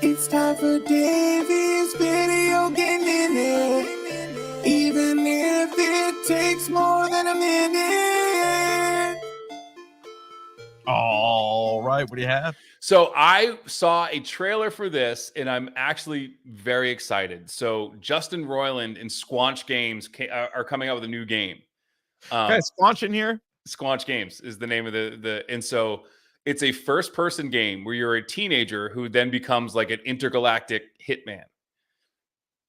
It's time for Davey's video game minute. Even if it takes more than a minute. All right, what do you have? So I saw a trailer for this, and I'm actually very excited. So Justin Roiland and Squanch Games are coming out with a new game. Squanch in here? Squanch Games is the name of and so it's a first-person game where you're a teenager who then becomes like an intergalactic hitman.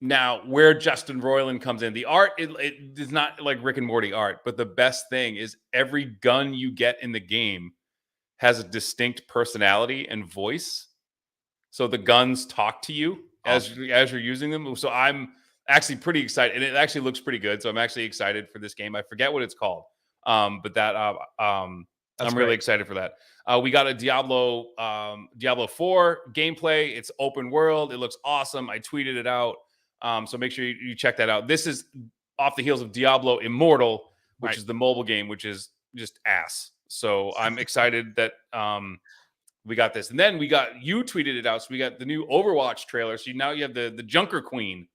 Now, where Justin Roiland comes in, the art, it is not like Rick and Morty art, but the best thing is every gun you get in the game has a distinct personality and voice. So the guns talk to you as you're using them. So I'm actually pretty excited, and it actually looks pretty good. So I'm actually excited for this game. I forget what it's called. But that I'm really excited for that. We got a Diablo 4 gameplay. It's open world. It looks awesome. I tweeted it out. So make sure you check that out. This is off the heels of Diablo Immortal, which is the mobile game, which is just ass. So I'm excited that we got this. And then you tweeted it out. So we got the new Overwatch trailer. So now you have the Junker Queen.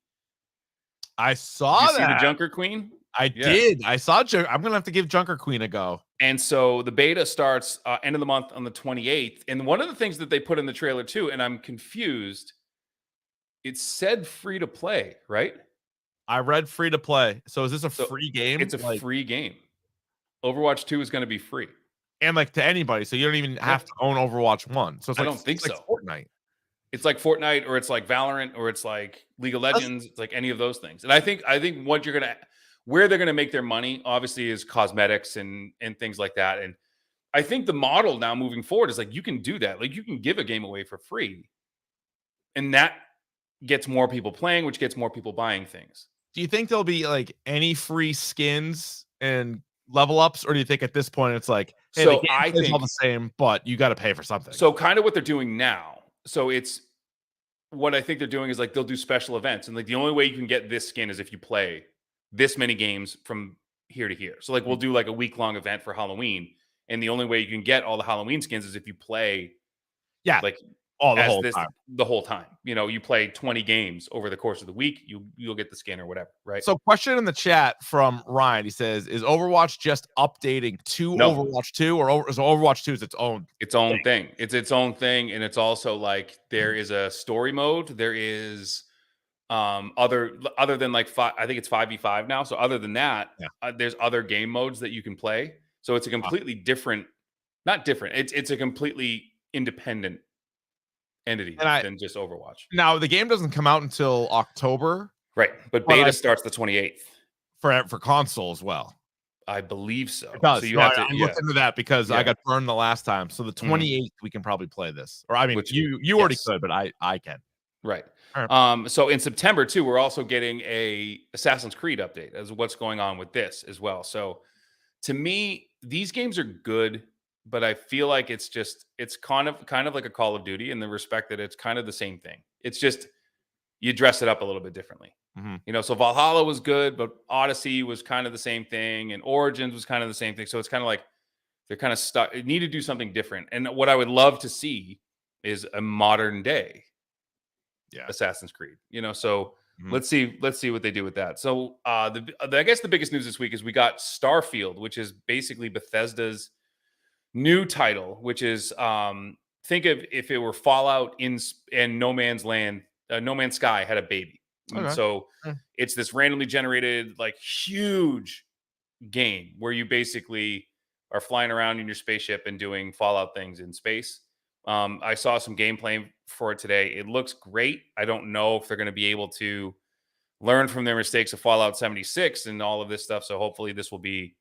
I saw See the Junker Queen? I did. I saw I'm going to have to give Junker Queen a go. And so the beta starts end of the month on the 28th. And one of the things that they put in the trailer too, and I'm confused, it said free to play, right? I read free to play. So is this a free game? It's a free game. Overwatch 2 is going to be free. And like to anybody. So you don't even have to own Overwatch 1. So it's like, I don't think so. Fortnite. It's like Fortnite, or it's like Valorant, or it's like League of Legends. It's like any of those things. And I think what where they're going to make their money, obviously, is cosmetics and things like that. And I think the model now moving forward is like you can do that. Like you can give a game away for free, and that gets more people playing, which gets more people buying things. Do you think there'll be like any free skins and level ups, or do you think at this point it's like, hey, So the game I is all think the same, but you got to pay for something? so. Kind of what they're doing now. So it's what I think they're doing is like they'll do special events, and like the only way you can get this skin is if you play this many games from here to here. So like we'll do like a week-long event for Halloween, and the only way you can get all the Halloween skins is if you play Yeah, like all the as whole this time. the whole time. You know, you play 20 games over the course of the week, you'll get the skin or whatever, right? So, question in the chat from Ryan. He says, "Is Overwatch just updating to No. Overwatch 2, or is Overwatch 2 is its own?" Its own thing. It's its own thing, and it's also like there is a story mode. There is other than like I think it's 5v5 now. So other than that, there's other game modes that you can play. So it's a completely different, not different. It's a completely independent entity than just Overwatch. Now the game doesn't come out until October, Right? But beta starts the 28th for console as well. I believe so. It does. So you have to. I looked into that because I got burned the last time. So the 28th we can probably play this, or I mean, you already could, but I can. Right. Right. So in September too, we're also getting a Assassin's Creed update as what's going on with this as well. So to me, these games are good, but I feel like it's kind of like a Call of Duty in the respect that it's kind of the same thing. It's just you dress it up a little bit differently. Mm-hmm. You know, so Valhalla was good, but Odyssey was kind of the same thing, and Origins was kind of the same thing. So it's kind of like they're kind of stuck. They need to do something different. And what I would love to see is a modern day Assassin's Creed. You know, so let's see what they do with that. So I guess the biggest news this week is we got Starfield, which is basically Bethesda's new title, which is think of if it were Fallout and No Man's Land, No Man's Sky had a baby. Okay. So it's this randomly generated, like, huge game where you basically are flying around in your spaceship and doing Fallout things in space. I saw some gameplay for it today. It looks great. I don't know if they're going to be able to learn from their mistakes of Fallout 76 and all of this stuff. So hopefully this will be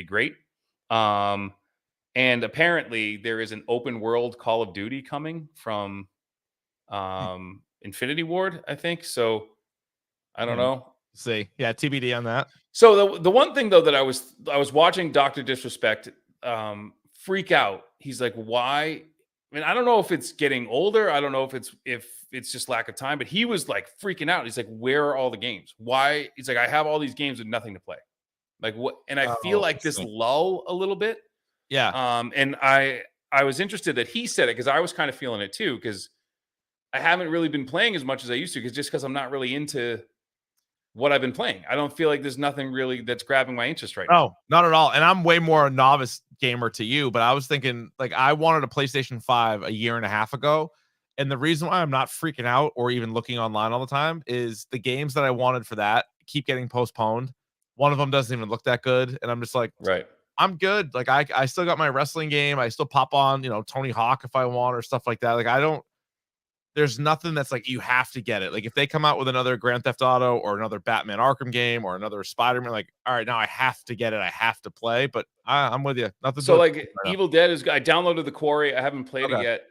great. And apparently there is an open world Call of Duty coming from Infinity Ward, I think. So I don't know. See, yeah, TBD on that. So the one thing though that I was watching Dr. Disrespect freak out. He's like, why? I mean, I don't know if it's getting older. I don't know if it's just lack of time, but he was like freaking out. He's like, where are all the games? Why? He's like, I have all these games with nothing to play. Like what? And I feel like this lull a little bit. Yeah. And I was interested that he said it because I was kind of feeling it too, because I haven't really been playing as much as I used to, because I'm not really into what I've been playing. I don't feel like there's nothing really that's grabbing my interest right now. No, not at all. And I'm way more a novice gamer to you, but I was thinking, like, I wanted a PlayStation 5 a year and a half ago. And the reason why I'm not freaking out or even looking online all the time is the games that I wanted for that keep getting postponed. One of them doesn't even look that good. And I'm just like, right, I'm good. Like I still got my wrestling game. I still pop on, Tony Hawk if I want or stuff like that. Like there's nothing that's like, you have to get it. Like if they come out with another Grand Theft Auto or another Batman Arkham game or another Spider-Man, like, all right, now I have to get it. I have to play, but I'm with you. Nothing. So like Evil Dead I downloaded the Quarry. I haven't played it yet.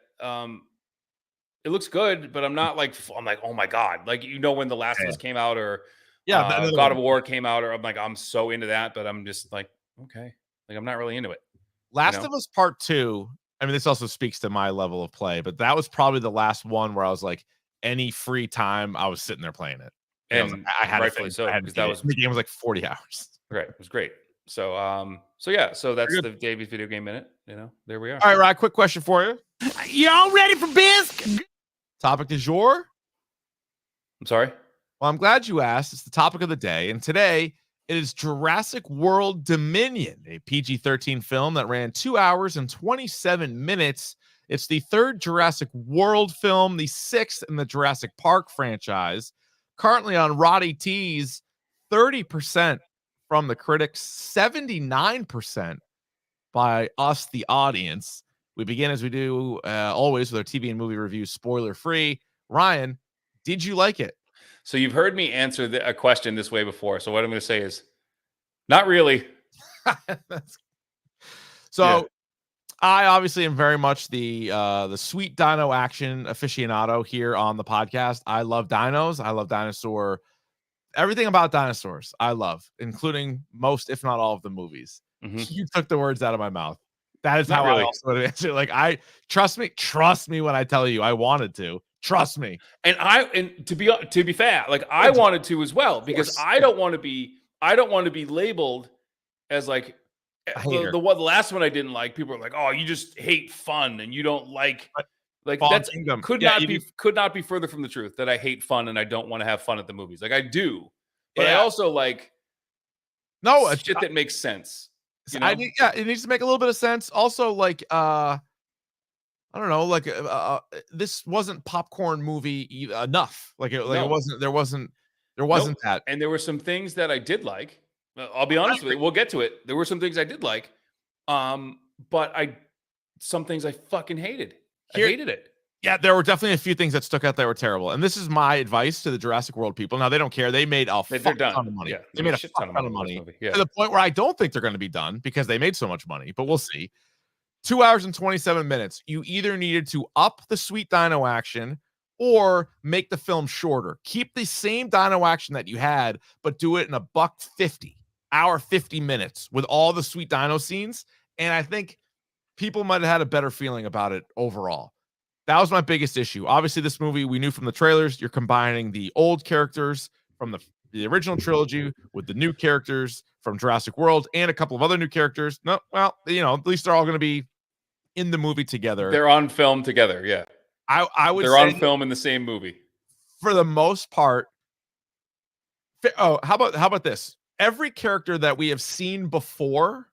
It looks good, but I'm like, oh my God. Like, when The Last of Us came out or God of War came out, or I'm like, I'm so into that, but I'm just like, okay. Like, I'm not really into it. Last of Us Part 2. I mean, this also speaks to my level of play, but that was probably the last one where I was like, any free time, I was sitting there playing it. And I had rightfully so, because the game was like 40 hours. Right. It was great. So, yeah. So that's the Davies Video Game Minute. There we are. All right, Ryan, quick question for you. Y'all ready for biz? Topic du jour? I'm sorry? Well, I'm glad you asked. It's the topic of the day. And today it is Jurassic World Dominion, a PG-13 film that ran 2 hours and 27 minutes. It's the third Jurassic World film, the sixth in the Jurassic Park franchise. Currently on Roddy T's, 30% from the critics, 79% by us, the audience. We begin as we do always with our TV and movie reviews, spoiler-free. Ryan, did you like it? So you've heard me answer a question this way before. So what I'm going to say is, Not really. So Yeah. I obviously am very much the sweet dino action aficionado here on the podcast. I love dinos. I love dinosaur. Everything about dinosaurs, I love, including most, if not all, of the movies. Mhm. You took the words out of my mouth. That is Not how really. I also would answer. Like, I trust me when I tell you I wanted to. Trust me. And to be fair, like I wanted to as well, because course. I don't want to be labeled as like A hater. the last one I didn't like. People are like, "Oh, you just hate fun and you don't like." But Like Fallen that's Kingdom. could Yeah, not be further from the truth that I hate fun and I don't want to have fun at the movies. Like I do, but I Yeah. also like No, shit that makes sense. You I know? need, yeah, it needs to make a little bit of sense. Also, like, I don't know, like, this wasn't popcorn movie enough. Like, it No. wasn't. There wasn't Nope. that. And there were some things that I did like. I'll be honest with you. We'll get to it. There were some things I did like, but some things I fucking hated. I Here- hated it. Yeah, there were definitely a few things that stuck out that were terrible. And this is my advice to the Jurassic World people. Now, they don't care. They made a They're fuck done. ton of money. Yeah, They made a shit fuck ton of with this money movie. Yeah. to the point where I don't think they're going to be done because they made so much money. But we'll see. 2 hours and 27 minutes. You either needed to up the sweet dino action or make the film shorter. Keep the same dino action that you had, but do it in $150, hour 50 minutes with all the sweet dino scenes. And I think people might have had a better feeling about it overall. That was my biggest issue. Obviously, this movie, we knew from the trailers, you're combining the old characters from the original trilogy with the new characters from Jurassic World and a couple of other new characters. No, well, at least they're all going to be in the movie together. They're on film together. Yeah. I would They're say on film in the same movie. for the most part. Oh, how about this? Every character that we have seen before,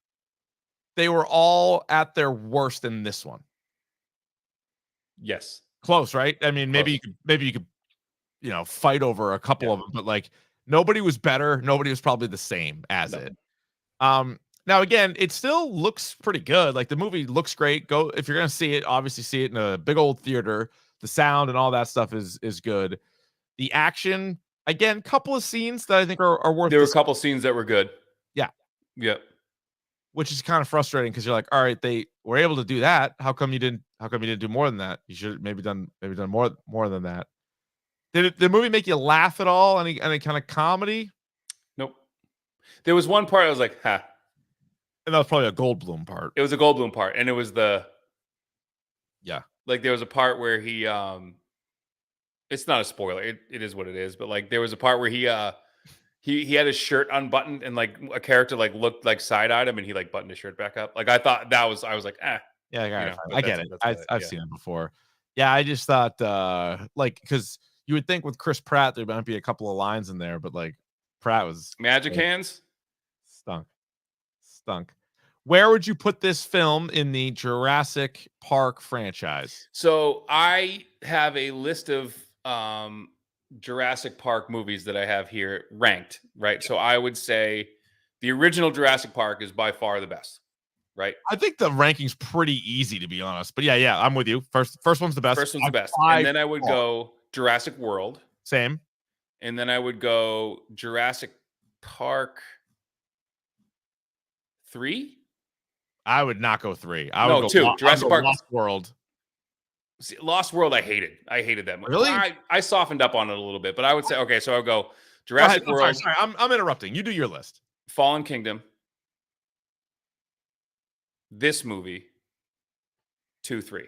they were all at their worst in this one. Yes. Close, right? I mean, maybe you could fight over a couple of them, but like nobody was better. Nobody was probably the same as it. Now again, it still looks pretty good. Like the movie looks great. Go if you're gonna see it, obviously see it in a big old theater. The sound and all that stuff is good. The action, again, couple of scenes that I think are worth. There were a couple scenes that were good. Yeah. Yep. Which is kind of frustrating because you're like, all right, they were able to do that. How come you didn't do more than that? You should maybe done more than that. Did the movie make you laugh at all? Any kind of comedy? Nope. There was one part I was like, ha. And that was probably a Goldblum part. It was a Goldblum part, and it was like there was a part where he it's not a spoiler. It is what it is, but like there was a part where he had his shirt unbuttoned and like a character like looked like side-eyed him and he like buttoned his shirt back up. Like I thought I was like, yeah, I get it. I've I've seen it before. Yeah, I just thought like because you would think with Chris Pratt there might be a couple of lines in there, but like Pratt was Magic Hands stunk. Where would you put this film in the Jurassic Park franchise? So I have a list of Jurassic Park movies that I have here ranked, right? So I would say the original Jurassic Park is by far the best, right? I think the ranking's pretty easy to be honest, but yeah, I'm with you. First one's the best. First one's the best, and then I would go Jurassic World, same, and then I would go Jurassic Park 3. I would not go 3. I would No, go 2. Jurassic Park Lost World. See, Lost World, I hated that movie. Really? I softened up on it a little bit, but I would say okay. So I'll go Jurassic World. Sorry, I'm interrupting. You do your list. Fallen Kingdom. This movie. 2, 3.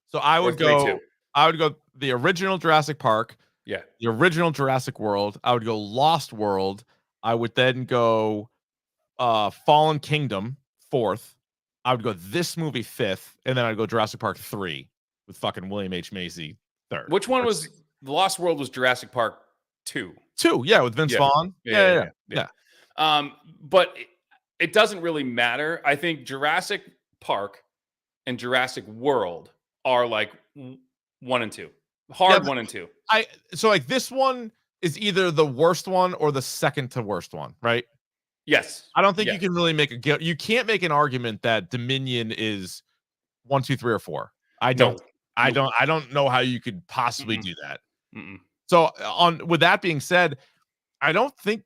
So I would Or 3, go. 2. I would go the original Jurassic Park. Yeah. The original Jurassic World. I would go Lost World. I would then go Fallen Kingdom 4th. I would go this movie 5th, and then I'd go Jurassic Park 3 with fucking William H. Macy 3rd. Which one was The Lost World? Was Jurassic Park 2? 2, yeah, with Vince Vaughn. Yeah. But it doesn't really matter. I think Jurassic Park and Jurassic World are like 1 and 2. Hard 1 and 2. So like this one is either the worst one or the second to worst one, right? Yes. I don't think you can really you can't make an argument that Dominion is 1, 2, 3, or 4. I don't know how you could possibly do that. Mm-mm. So with that being said, I don't think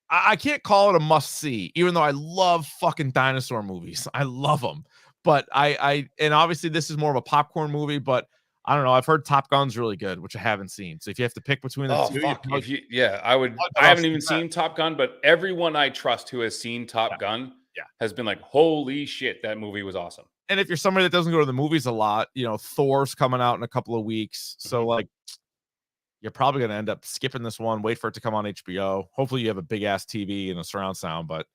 I can't call it a must see, even though I love fucking dinosaur movies. I love them, but and obviously this is more of a popcorn movie. But I don't know. I've heard Top Gun's really good, which I haven't seen. So if you have to pick between the Oh two, fuck! I would. I haven't even seen Top Gun, but everyone I trust who has seen Top Gun, has been like, "Holy shit, that movie was awesome." And if you're somebody that doesn't go to the movies a lot, Thor's coming out in a couple of weeks, so like, you're probably going to end up skipping this one. Wait for it to come on HBO. Hopefully, you have a big ass TV and a surround sound. But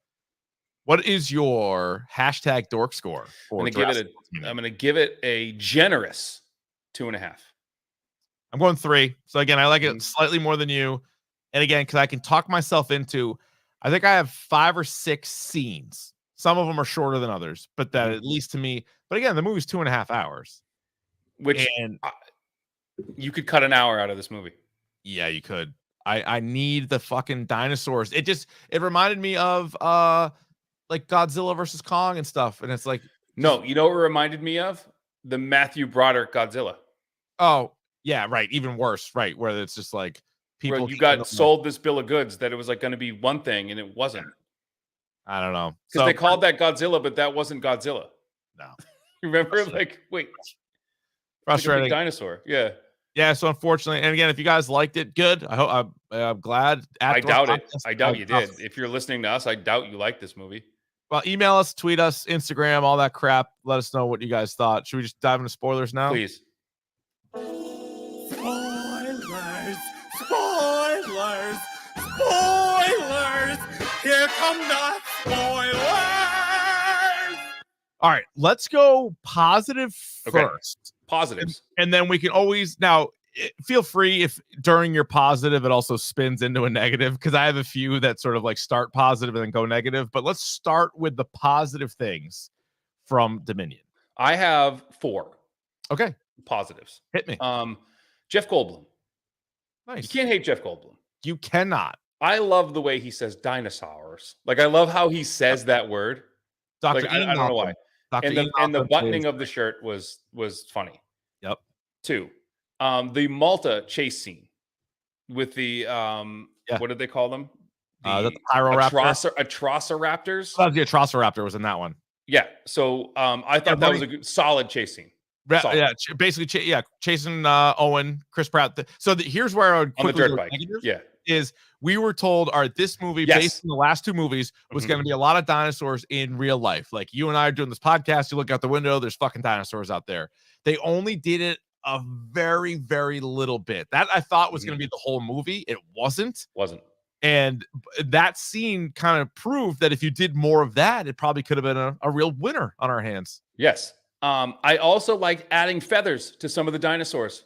what is your hashtag dork score for? I'm going to give it a generous 2.5. I'm going 3. So again, I like it slightly more than you. And again, because I can talk myself into, I think I have 5 or 6 scenes. Some of them are shorter than others, but that at least to me. But again, the movie's 2.5 hours. Which you could cut an hour out of this movie. Yeah, you could. I need the fucking dinosaurs. It reminded me of like Godzilla versus Kong and stuff. And it's like, no, you know what it reminded me of? The Matthew Broderick Godzilla. Oh, yeah, right. Even worse, right? Where it's just like people. Where you got sold this bill of goods that it was like going to be one thing and it wasn't. I don't know. Because they called that Godzilla, but that wasn't Godzilla. No. Remember? Like, wait. Frustrating. Like a big dinosaur. Yeah. Yeah. So unfortunately, and again, if you guys liked it, good. I hope I'm glad. I doubt it. I doubt you did. If you're listening to us, I doubt you like this movie. Well, email us, tweet us, Instagram, all that crap. Let us know what you guys thought. Should we just dive into spoilers now? Please. Spoilers! Spoilers! Here come the spoilers! All right, let's go positive first. Positives. And then we can always feel free if during your positive it also spins into a negative, because I have a few that sort of like start positive and then go negative. But let's start with the positive things from Dominion. I have 4. Okay. Positives. Hit me. Jeff Goldblum. Nice. You can't hate Jeff Goldblum. You cannot. I love the way he says dinosaurs. Like, I love how he says that word. Dr. Like, I don't know why. And the buttoning of the shirt was funny. Yep. 2. The Malta chase scene with the what did they call them? The Pyroraptor. Atrociraptors. Oh, the Atrociraptor was in that one. Yeah. So I thought that was a good, solid chase scene. Solid. Yeah, basically, chasing Owen, Chris Pratt. Here's where I would quickly on the dirt bike. Yeah. Is we were told, all right, this movie, based on the last 2 movies, was going to be a lot of dinosaurs in real life. Like you and I are doing this podcast, you look out the window, there's fucking dinosaurs out there. They only did it a very, very little bit. That I thought was going to be the whole movie. It wasn't. And that scene kind of proved that if you did more of that, it probably could have been a real winner on our hands. Yes. I also liked adding feathers to some of the dinosaurs.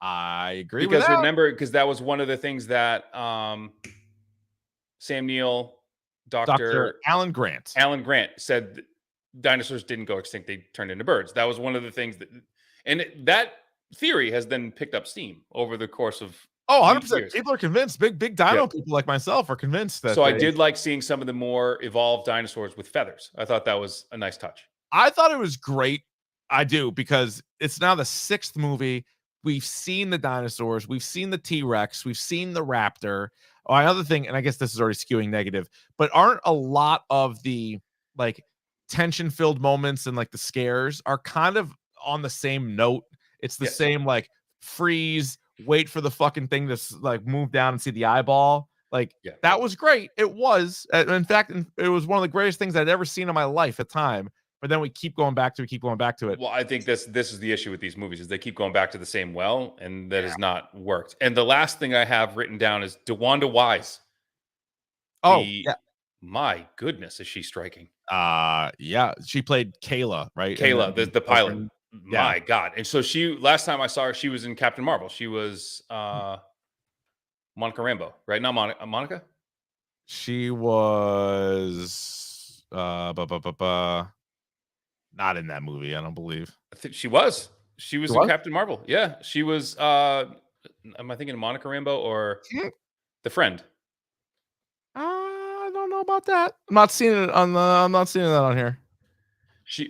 I agree because with that. Remember, because that was one of the things that Sam Neill, Dr. Alan Grant said dinosaurs didn't go extinct; they turned into birds. That was one of the things that theory has then picked up steam over the course of 100%. years. People are convinced. Big dino people like myself are convinced that. So I did like seeing some of the more evolved dinosaurs with feathers. I thought that was a nice touch. I thought it was great. I do, because it's now the 6th movie. We've seen the dinosaurs. We've seen the T-Rex. We've seen the raptor. Another thing, and I guess this is already skewing negative, but aren't a lot of the like tension-filled moments and like the scares are kind of on the same note. It's the same like freeze, wait for the fucking thing to like move down and see the eyeball. Like that was great. It was, in fact, it was one of the greatest things I'd ever seen in my life at the time. But then we keep going back to it. Well, I think this is the issue with these movies is they keep going back to the same well, and that has not worked. And the last thing I have written down is DeWanda Wise. My goodness, is she striking? Yeah, she played Kayla, right? Kayla, the pilot. My God. And so last time I saw her, she was in Captain Marvel. She was Monica Rambeau, right? Not Monica? She was not in that movie, I don't believe. I think she was. She was in Captain Marvel. Yeah, she was. Am I thinking of Monica Rambeau or The Friend? I don't know about that. I'm not seeing that on here.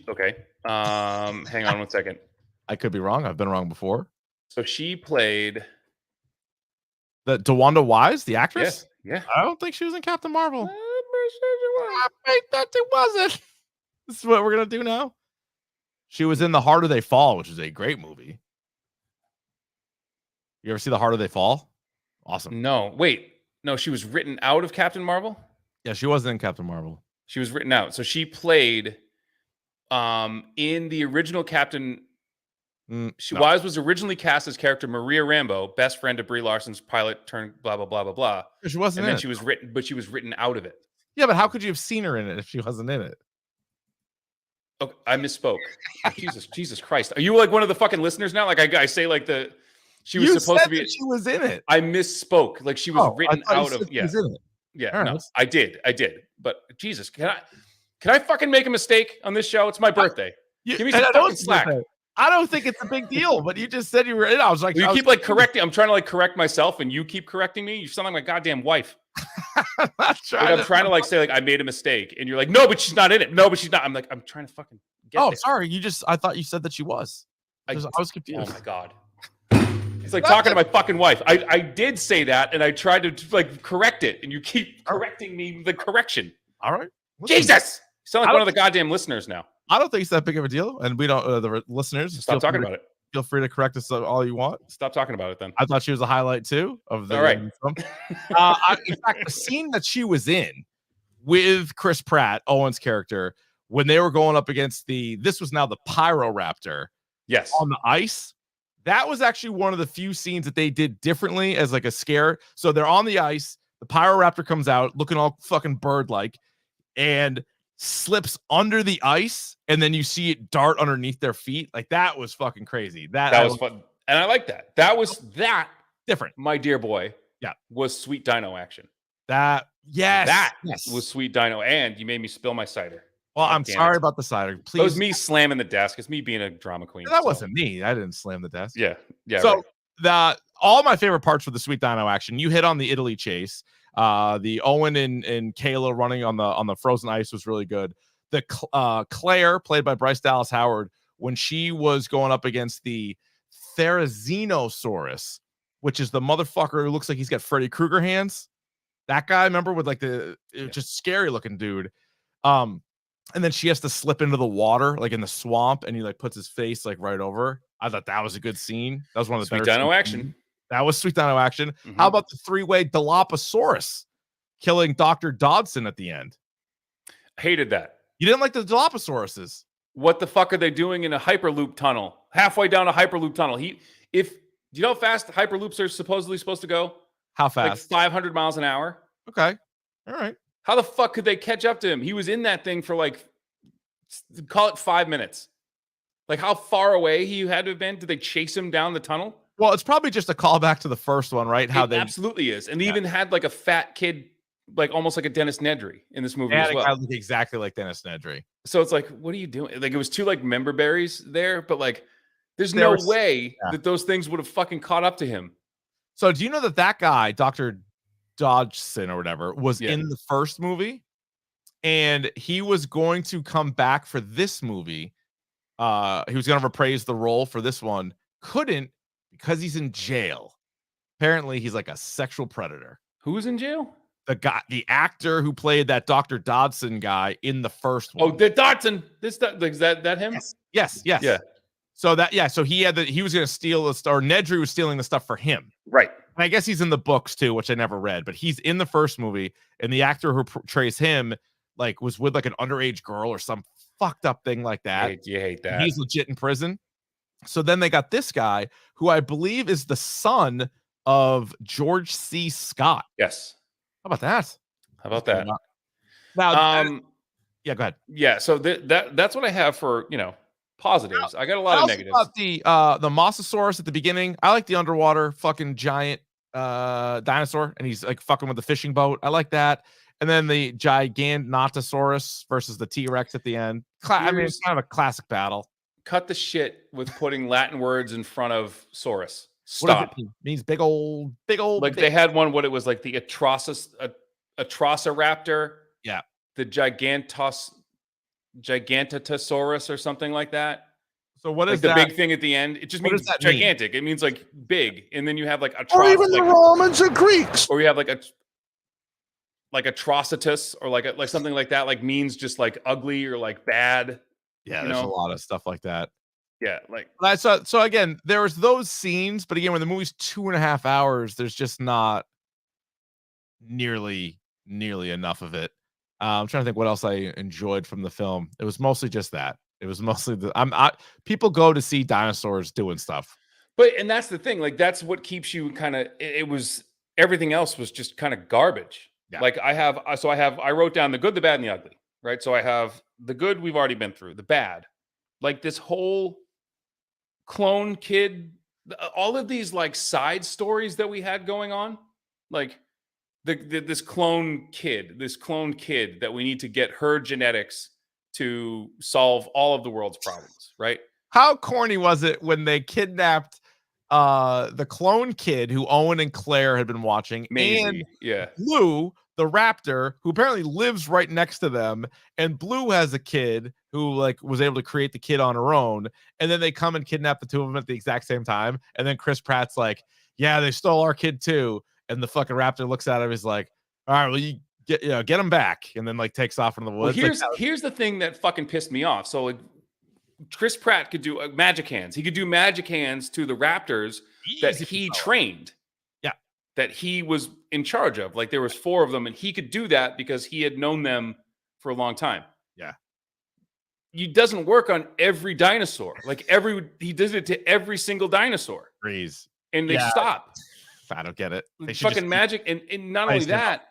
Okay. Hang on one second. I could be wrong. I've been wrong before. So she played the DeWanda Wise, the actress. Yeah. I don't think she was in Captain Marvel. I'm pretty sure she was. I think that it wasn't. This is what we're gonna do now. She was in The Harder They Fall, which is a great movie. You ever see The Harder They Fall? Awesome. No, wait. No, she was written out of Captain Marvel? Yeah, she wasn't in Captain Marvel. She was written out. So she played in the original Captain. Wise was originally cast as character Maria Rambeau, best friend of Brie Larson's pilot turned blah blah blah blah blah. She wasn't and in then it. she was written, but she was written out of it. Yeah, but how could you have seen her in it if she wasn't in it? Okay, I misspoke. Jesus Christ. Are you like one of the fucking listeners now? Like I say like she was supposed to be. She was in it. I misspoke. Like she was written out of. Yeah. Was in it. Yeah. Right. No, I did. But Jesus, can I fucking make a mistake on this show? It's my birthday. Give me some fucking slack. I don't think it's a big deal, but you just said you were in. I was like, well, you keep like correcting. I'm trying to like correct myself, and you keep correcting me. You sound like my goddamn wife. I'm trying to like say like I made a mistake, and you're like, no, but she's not in it. No, but she's not. I'm like, I'm trying to fucking get. Oh, there. sorry. I thought you said that she was. I was confused. Oh my god. It's like talking to my fucking wife. I did say that, and I tried to like correct it, and you keep correcting me with the correction. All right. Jesus, you sound like one of the goddamn listeners now. I don't think it's that big of a deal, and we don't. The listeners, stop talking about it. Feel free to correct us all you want. Stop talking about it then. I thought she was a highlight too of the. All right. In fact, the scene that she was in with Chris Pratt, Owen's character, when they were going up against this was now the Pyroraptor. Yes. On the ice. That was actually one of the few scenes that they did differently as like a scare. So they're on the ice. The Pyroraptor comes out looking all fucking bird-like and slips under the ice, and then you see it dart underneath their feet. Like that was fucking crazy. That was fun. And I like that. That was different. My dear boy. Yeah. Was sweet dino action. That was sweet dino. And you made me spill my cider. Well, I'm sorry about the cider. Please. It was me slamming the desk. It's me being a drama queen. That wasn't me. I didn't slam the desk. Yeah. So all my favorite parts were the sweet dino action. You hit on the Italy chase. The Owen and Kayla running on the frozen ice was really good. The Claire, played by Bryce Dallas Howard, when she was going up against the Therizinosaurus, which is the motherfucker who looks like he's got Freddy Krueger hands. That guy, remember, with like just scary looking dude. And then she has to slip into the water, like in the swamp, and he like puts his face like right over. I thought that was a good scene. That was one of the sweet better dino action. That was sweet dino action. How about the three-way Dilophosaurus killing Dr. Dodson at the end? Hated that. You didn't like the Dilophosauruses. What the fuck are they doing in a Hyperloop tunnel? Halfway down a Hyperloop tunnel. Do you know how fast Hyperloops are supposedly supposed to go? How fast? Like 500 miles an hour. Okay. All right. How the fuck could they catch up to him? He was in that thing for like, call it 5 minutes. Like how far away he had to have been? Did they chase him down the tunnel? Well, it's probably just a callback to the first one, right? How it absolutely is. And they even had like a fat kid, like almost like a Dennis Nedry in this movie as well. I look exactly like Dennis Nedry. So it's like, what are you doing? Like it was two like member berries there, but like there's no way that those things would have fucking caught up to him. So do you know that guy, Dr. Dodgson or whatever, was in the first movie, and he was going to come back for this movie. He was going to reprise the role for this one. Couldn't, because he's in jail. Apparently, he's like a sexual predator. Who's in jail? The actor who played that Dr. Dodson guy in the first one. Oh, the Dodson. Is that him? Yes. Yeah. So he was going to steal the stuff, or Nedry was stealing the stuff for him. Right. And I guess he's in the books too, which I never read, but he's in the first movie, and the actor who portrays him like was with like an underage girl or some fucked up thing like that. You hate that. He's legit in prison. So then they got this guy who I believe is the son of George C. Scott. Yes. How about that? Now, yeah, go ahead. Yeah, so that's what I have for, positives. I got a lot of negatives. About the Mosasaurus at the beginning. I like the underwater fucking giant dinosaur, and he's like fucking with the fishing boat. I like that. And then the Gigantnotosaurus versus the T-Rex at the end. It's kind of a classic battle. Cut the shit with putting Latin words in front of Saurus. Stop. What does it mean? It means big old. Like they had one. What it was like the Atrociraptor. Yeah. The Gigantatosaurus or something like that. So what is the that? big thing at the end? It just means gigantic. It means like big, and then you have like or even the Romans or Greeks, or you have like like atrocitus or like something like that, like means just like ugly or like bad. Yeah, you there's a know? lot of stuff like that. Yeah, like So again, there was those scenes, but again, when the movie's 2.5 hours, there's just not nearly enough of it. I'm trying to think what else I enjoyed from the film. It was mostly just that. It was mostly people go to see dinosaurs doing stuff. and that's the thing, like that's what keeps you kind of it was everything else was just kind of garbage. Yeah. Like I wrote down the good, the bad, and the ugly, right? So I have the good we've already been through, the bad, like this whole clone kid, all of these like side stories that we had going on, like this clone kid that we need to get her genetics to solve all of the world's problems, right? How corny was it when they kidnapped the clone kid who Owen and Claire had been watching, Maisie, and yeah. Blue, the raptor, who apparently lives right next to them, and Blue has a kid who like was able to create the kid on her own, and then they come and kidnap the two of them at the exact same time, and then Chris Pratt's like, yeah, they stole our kid too, and the fucking raptor looks at him, he's like, all right, well, you get him back, and then like takes off into the Well, woods. here's the thing that fucking pissed me off. So like Chris Pratt could do magic hands. He could do magic hands to the raptors that he trained. Yeah. That he was in charge of. Like there was 4 of them, and he could do that because he had known them for a long time. Yeah. It doesn't work on every dinosaur. Like he does it to every single dinosaur. Freeze. And they stop. I don't get it. They Fucking magic. And not only that,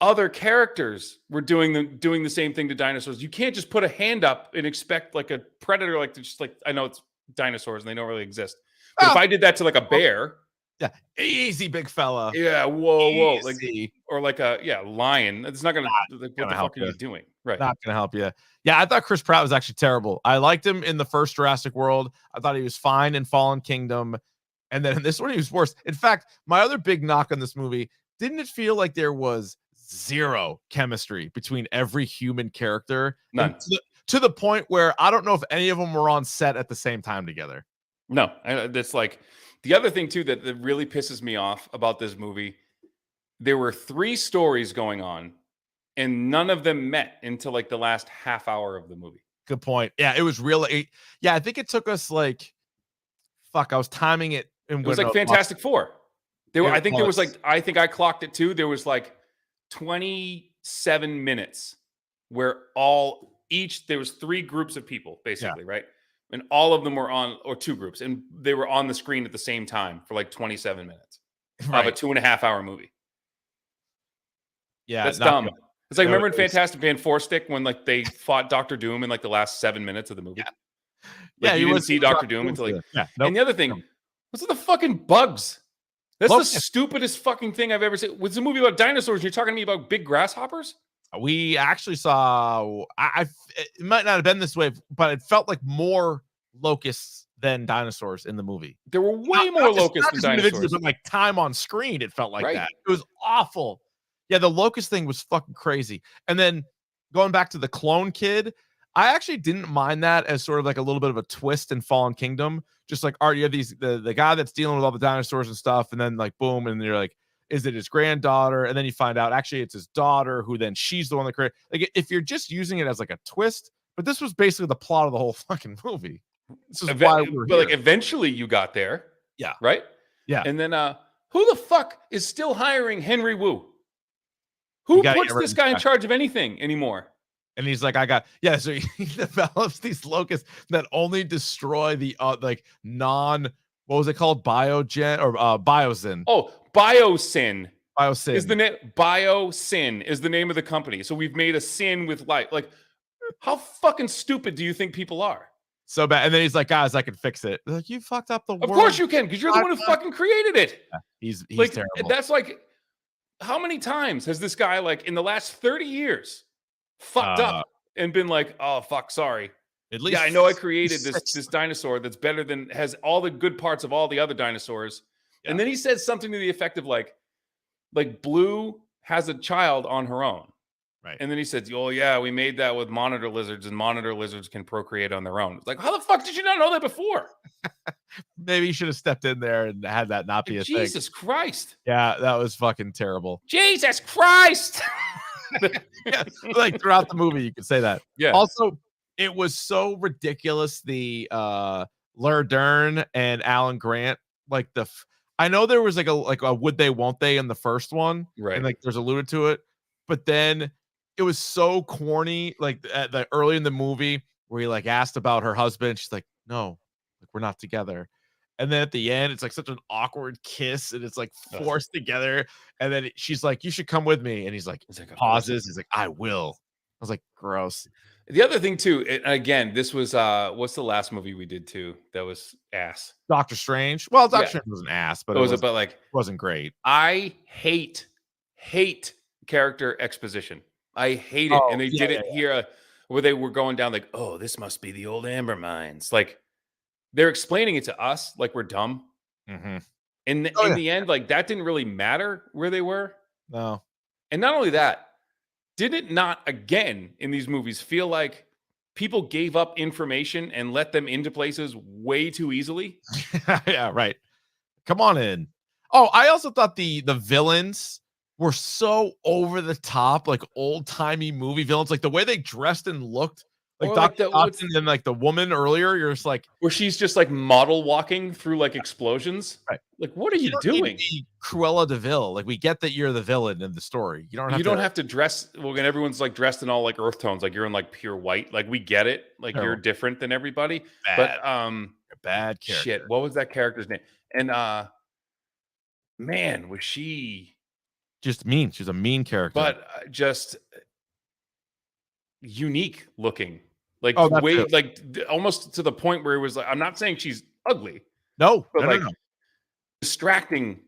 other characters were doing the same thing to dinosaurs. You can't just put a hand up and expect like a predator, like to just like, I know it's dinosaurs and they don't really exist. But if I did that to like a bear, yeah, easy, big fella. Yeah, whoa, like Easy. or like a lion. It's not gonna. Like, what the fuck are you doing? Right. Not gonna help you. Yeah, I thought Chris Pratt was actually terrible. I liked him in the first Jurassic World. I thought he was fine in Fallen Kingdom, and then in this one he was worse. In fact, my other big knock on this movie, didn't it feel like there was zero chemistry between every human character? None. To the point where I don't know if any of them were on set at the same time together. No, that's like the other thing too that really pisses me off about this movie. There were 3 stories going on, and none of them met until like the last half hour of the movie. Good point. Yeah, it was really. Yeah, I think it took us like. Fuck, I was timing it. It was like Fantastic Four. There were. I think there was like. I think I clocked it too. There was like 27 minutes where there was 3 groups of people basically, right? And all of them were on, or 2 groups, and they were on the screen at the same time for like 27 minutes of a 2.5 hour movie. Yeah, that's dumb. Good. It's like, remember in Fantastic Van Four Stick when like they fought Doctor Doom in like the last 7 minutes of the movie? Yeah, you didn't see Doctor Doom until like. Yeah, nope. And the other thing, what's with the fucking bugs? That's the stupidest fucking thing I've ever seen. It's a movie about dinosaurs, and you're talking to me about big grasshoppers? We actually saw. It might not have been this way, but it felt like more locusts than dinosaurs in the movie. There were way more locusts than dinosaurs. But like time on screen, it felt like that. It was awful. Yeah, the locust thing was fucking crazy. And then going back to the clone kid, I actually didn't mind that as sort of like a little bit of a twist in Fallen Kingdom. Just like, all right, you have the guy that's dealing with all the dinosaurs and stuff, and then like boom, and you're like, is it his granddaughter? And then you find out actually it's his daughter, who then she's the one that created. Like, if you're just using it as like a twist, but this was basically the plot of the whole fucking movie. This is why we're here. Like eventually you got there. Yeah. Right? Yeah. And then who the fuck is still hiring Henry Wu? Who puts this guy in charge of anything anymore? And he's like, so he develops these locusts that only destroy the like what was it called? Biogen or Biosyn. Oh, Biosyn. Biosyn is the name. Biosyn is the name of the company. So we've made a sin with light. Like, how fucking stupid do you think people are? So bad. And then he's like, guys, I can fix it. They're like, you fucked up the world. Of course you can, because you're the one who fucking created it. Yeah, he's like, terrible. That's like, how many times has this guy, like, in the last 30 years, fucked up and been like, oh, fuck, sorry. At least I know I created this dinosaur that's better than, has all the good parts of all the other dinosaurs. Yeah. And then he says something to the effect of like Blue has a child on her own. Right. And then he said, "Oh yeah, we made that with monitor lizards, and monitor lizards can procreate on their own." It's like, how the fuck did you not know that before? Maybe you should have stepped in there and had that not be Like, a thing. Jesus Christ. Yeah, that was fucking terrible. Jesus Christ. Yeah, like throughout the movie, you could say that. Yeah. Also, it was so ridiculous. The Laura Dern and Alan Grant, like I know there was like a would they won't they in the first one, Right. and like there's alluded to it, but then it was so corny. Like at the early in the movie where he like asked about her husband, she's like, no, like we're not together. And then at the end, it's like such an awkward kiss, and it's like forced together. And then she's like, "You should come with me." And he's like, pauses. He's like, "I will." I was like, gross. The other thing too, again, this was what's the last movie we did too that was ass? Doctor Strange. Well, Doctor Strange was an ass, but it was about like wasn't great. I hate character exposition. I hate it, and they did it here where they were going down like, "Oh, this must be the old Amber Mines." Like they're explaining it to us like we're dumb. Mm-hmm. In the end, like that didn't really matter where they were. No. And not only that, did it not again in these movies feel like people gave up information and let them into places way too easily? Yeah, right. Come on in. Oh, I also thought the villains were so over the top, like old timey movie villains, like the way they dressed and looked. Like Dr. Watson and like the woman earlier, you're just like where she's just like model walking through like explosions. Right. Like, what are you doing? Cruella DeVille. Like, we get that you're the villain in the story. You don't have to dress. Well, and everyone's like dressed in all like earth tones. Like you're in like pure white. Like we get it. Like you're different than everybody. But bad character. Shit. What was that character's name? And man, was she just mean? She's a mean character, but just unique looking. Like almost to the point where it was like, I'm not saying she's ugly. No, but no. Distracting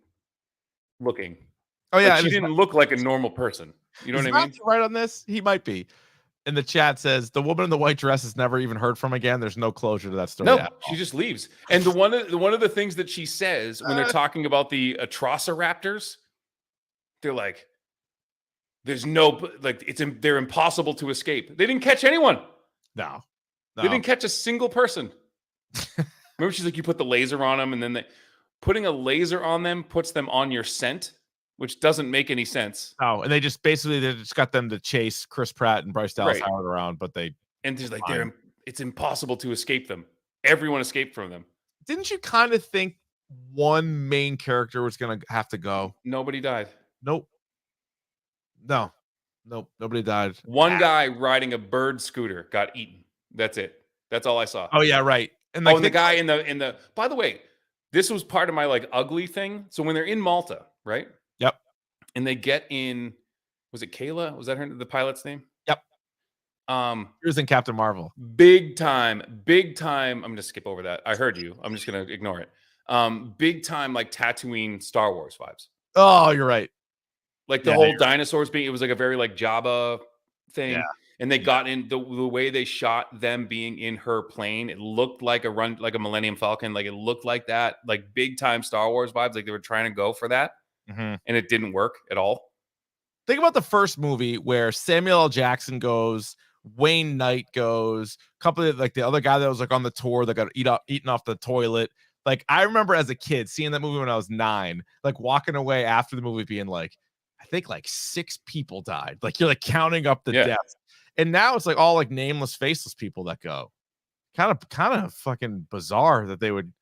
looking. Oh yeah, like she didn't look like a normal person. You know what I mean? Right on this, he might be. In the chat says the woman in the white dress is never even heard from again. There's no closure to that story. No, she just leaves. And one of the things that she says when they're talking about the Atrociraptors, they're like, "There's no like they're impossible to escape." They didn't catch anyone. No. They didn't catch a single person. Remember, she's like, you put the laser on them, and then putting a laser on them puts them on your scent, which doesn't make any sense. Oh, and they just got them to chase Chris Pratt and Bryce Dallas Howard around, but she's like, it's impossible to escape them. Everyone escaped from them. Didn't you kind of think one main character was going to have to go? Nobody died. Nope. No. Nope. Nobody died. One guy riding a bird scooter got eaten. That's it. That's all I saw. Oh yeah, right. And like the guy in the. By the way, this was part of my like ugly thing. So when they're in Malta, right? Yep. And they get in. Was it Kayla? Was that the pilot's name? Yep. He was in Captain Marvel. Big time. I'm gonna skip over that. I heard you. I'm just gonna ignore it. Big time, like Tatooine Star Wars vibes. Oh, you're right. Like the whole dinosaurs being, it was like a very like Jabba thing. Yeah. And they got in the way they shot them being in her plane. It looked like like a Millennium Falcon. Like it looked like that, like big time Star Wars vibes. Like they were trying to go for that. And it didn't work at all. Think about the first movie where Samuel L. Jackson goes, Wayne Knight goes, a couple of like the other guy that was like on the tour that got eaten off the toilet. Like I remember as a kid seeing that movie when I was 9, like walking away after the movie being like, I think like 6 people died. Like you're like counting up the deaths. And now it's like all like nameless, faceless people that go. Kind of fucking bizarre that they would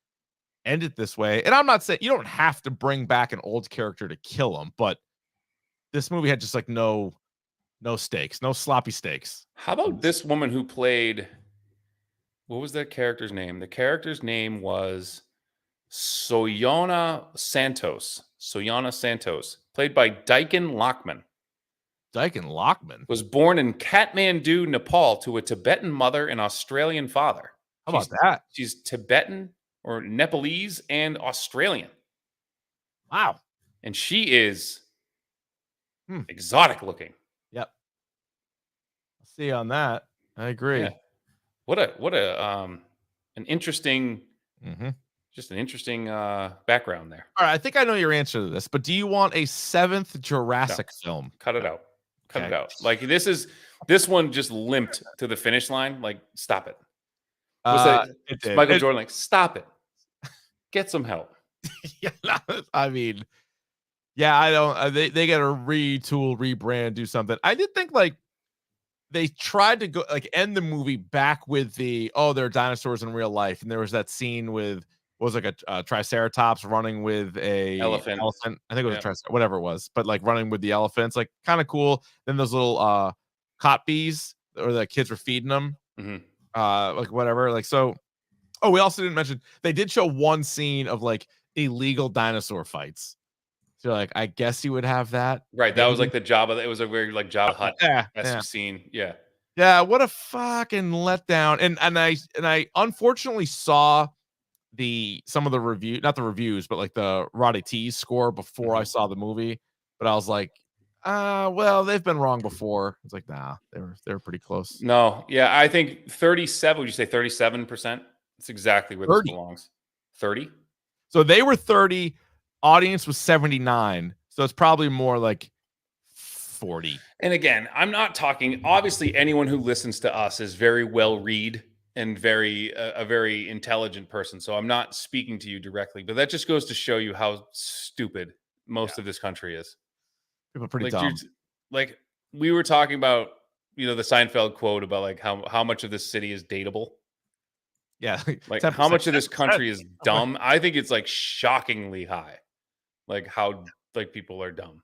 end it this way. And I'm not saying you don't have to bring back an old character to kill him, but this movie had just like no stakes, no sloppy steaks. How about this woman who played, what was that character's name? The character's name was Soyana Santos, played by Daikon Lachman. Daikon Lachman was born in Kathmandu, Nepal, to a Tibetan mother and Australian father. How about that? She's Tibetan or Nepalese and Australian. Wow. And she is exotic looking. Yep. I'll see you on that. I agree. Yeah. What a an interesting just an interesting background there. All right, I think I know your answer to this, but do you want a 7th Jurassic film? Cut it out. Cut it Okay. out. Like this one just limped to the finish line. Like, stop it. What's that? It It's did. Michael Jordan. Like, stop it. Get some help. Yeah, I mean, yeah, I don't. They got to retool, rebrand, do something. I did think like they tried to go like end the movie back with the they're dinosaurs in real life, and there was that scene with what was like a triceratops running with a Elephant. I think it was a Yeah. triceratops, whatever it was, but like running with the elephants, like kind of cool. Then those little cot bees, or the kids were feeding them, Mhm. like whatever, like so. Oh, we also didn't mention they did show one scene of like illegal dinosaur fights. So like, I guess you would have that. Right. That was Maybe. like the Jabba. It was a weird like Jabba Hutt Yeah, esque scene. Yeah. yeah. What a fucking letdown. And I unfortunately saw some of the not the reviews, but like the Roddy T's score before I saw the movie. But I was like, well, they've been wrong before. It's like, nah, they were pretty close. No. Yeah. I think 37. Would you say 37%? That's exactly where 30. this belongs. 30. So they were 30. Audience was 79. So it's probably more like 40. And again, I'm not talking. Obviously, anyone who listens to us is very well read and a very intelligent person. So I'm not speaking to you directly, but that just goes to show you how stupid most of this country is. People are pretty Like, dumb. like we were talking about, the Seinfeld quote about like how much of this city is dateable. Yeah. Like 10%. how much of this country is dumb. I think it's like shockingly high. Like how like people are dumb.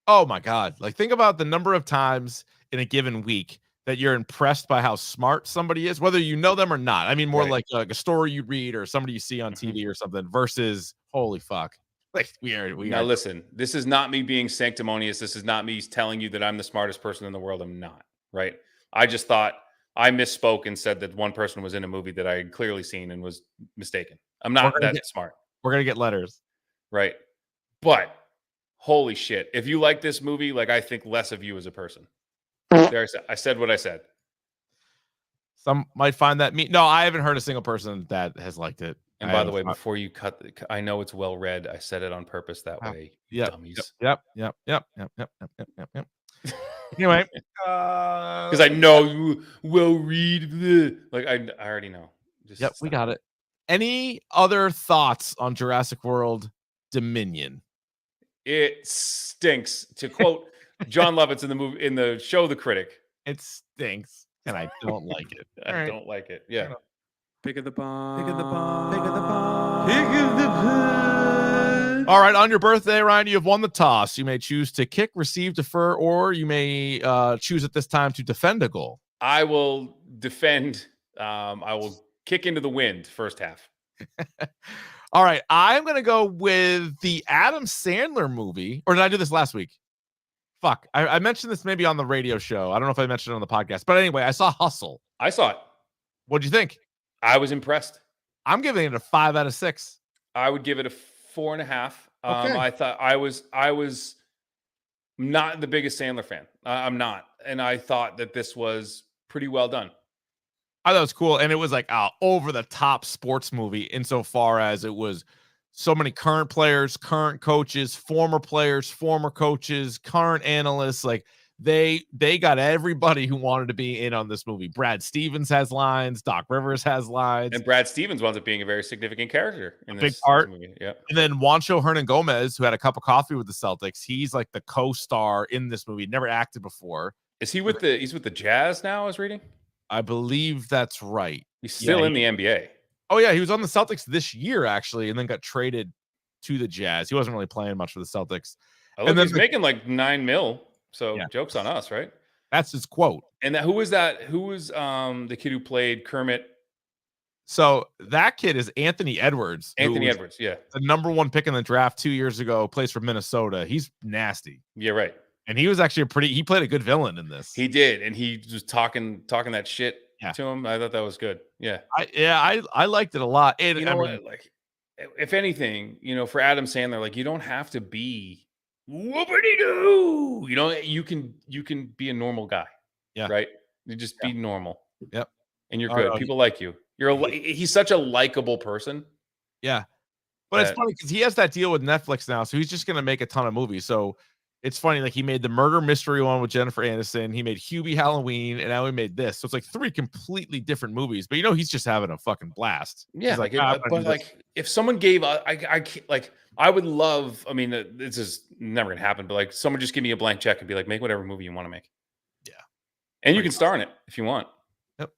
Oh my God. Like think about the number of times in a given week that you're impressed by how smart somebody is, whether you know them or not. I mean, more Right. like a story you read or somebody you see on Mhm. TV or something versus holy fuck. Like we Now are. listen, this is not me being sanctimonious. This is not me telling you that I'm the smartest person in the world. I'm not, right? I just thought I misspoke and said that one person was in a movie that I had clearly seen and was mistaken. I'm not that smart, We're going to get letters. right? But holy shit, if you like this movie, like I think less of you as a person. There, I said what I said. Some might find that no, I haven't heard a single person that has liked it. And by the way, before you cut, I know it's well read. I said it on purpose that way. Yep, Dummies. Yep. Anyway, Because I know you will read the like I already know. Just yep, we stop. got it. Any other thoughts on Jurassic World Dominion? It stinks. To quote John Lovitz in the show The Critic. It stinks, and I don't like it. I don't like it. Yeah. Pick of the bomb. Pick of the bomb. Pick of the bomb. Pick of the pod. All right, on your birthday, Ryan, you have won the toss. You may choose to kick, receive, defer, or you may choose at this time to defend a goal. I will defend. I will kick into the wind first half. All right, I'm going to go with the Adam Sandler movie. Or did I do this last week? Fuck. I mentioned this maybe on the radio show. I don't know if I mentioned it on the podcast. But anyway, I saw Hustle. I saw it. What'd you think? I was impressed. I'm giving it a 5 out of 6. I would give it a 4.5. Okay. I thought I was not the biggest Sandler fan. I'm not. And I thought that this was pretty well done. I thought it was cool. And it was like over the top sports movie insofar as it was so many current players, current coaches, former players, former coaches, current analysts. Like they got everybody who wanted to be in on this movie. Brad Stevens has lines. Doc Rivers has lines. And Brad Stevens winds up being a very significant character in Big this part. movie. Yeah. And then Juancho Hernan-Gomez, who had a cup of coffee with the Celtics, he's like the co-star in this movie. Never acted before. Is he with he's with the Jazz now, I was reading? I believe that's right. He's still in the NBA. Oh, yeah. He was on the Celtics this year, actually, and then got traded to the Jazz. He wasn't really playing much for the Celtics. And then he's making like $9 million. So Yeah. joke's on us, right? That's his quote. And who was that? Who was the kid who played Kermit? So that kid is Anthony Edwards. Anthony Edwards, yeah. The number 1 pick in the draft 2 years ago, plays for Minnesota. He's nasty. Yeah, right. And he was actually he played a good villain in this. He did, and he was talking that shit to him. I thought that was good. Yeah. I liked it a lot. And You know what? Like, if anything, for Adam Sandler, like you don't have to be whoopity-doo. You can be a normal guy. Yeah. Right? You just be normal. Yep. And you're good. People like you. He's such a likable person. Yeah. But it's funny because he has that deal with Netflix now, so he's just going to make a ton of movies. So it's funny. Like he made the murder mystery one with Jennifer Aniston. He made Hubie Halloween, and now he made this. So it's like 3 completely different movies. But he's just having a fucking blast. Yeah, He's like, "Ah, I'm gonna but do this." like, if someone gave, I can't, like, I would love. I mean, this is never gonna happen. But like, someone just give me a blank check and be like, make whatever movie you want to make. Yeah, and you can star in it if you want. Yep,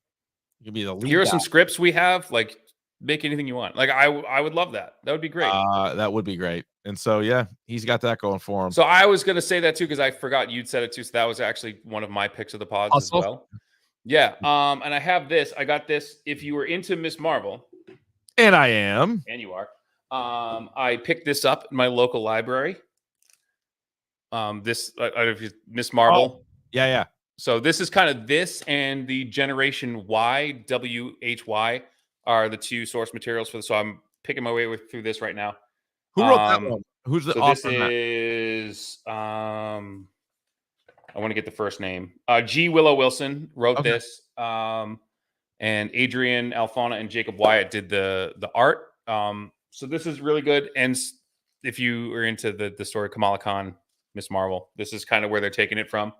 you can be the lead. Here are guy. some scripts we have. Like, make anything you want. Like, I would love that. That would be great. That would be great. And so yeah, he's got that going for him. So I was gonna say that too because I forgot you'd said it too. So that was actually one of my picks of the pods as well. Yeah. And I have this. I got this. If you were into Miss Marvel, and I am, and you are, I picked this up in my local library. This Miss Marvel. Oh, yeah. So this is kind of this and the Generation Y, WHY are the 2 source materials for this. So I'm picking my way through this right now. Who wrote that one? Who's the so author? This is I want to get the first name. G. Willow Wilson wrote this. And Adrian Alfona and Jacob Wyatt did the art. So this is really good. And if you are into the story Kamala Khan, Miss Marvel, this is kind of where they're taking it from.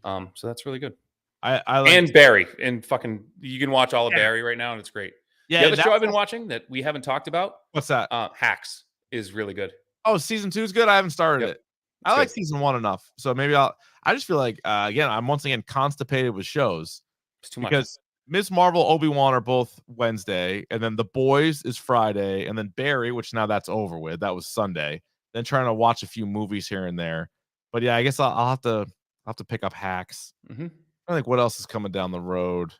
So that's really good. I like and Barry and fucking you can watch all of Barry right now and it's great. Yeah, the other show I've been watching that we haven't talked about. What's that? Hacks is really good. Oh, season 2 is good. I haven't started it. I like season 1 enough, so maybe I just feel like again I'm once again constipated with shows. It's too much because Miss Marvel, Obi-Wan are both Wednesday, and then The Boys is Friday, and then Barry, which now that's over with. That was Sunday. Then trying to watch a few movies here and there. But yeah, I guess I'll have to pick up Hacks. Mm-hmm. I think what else is coming down the road.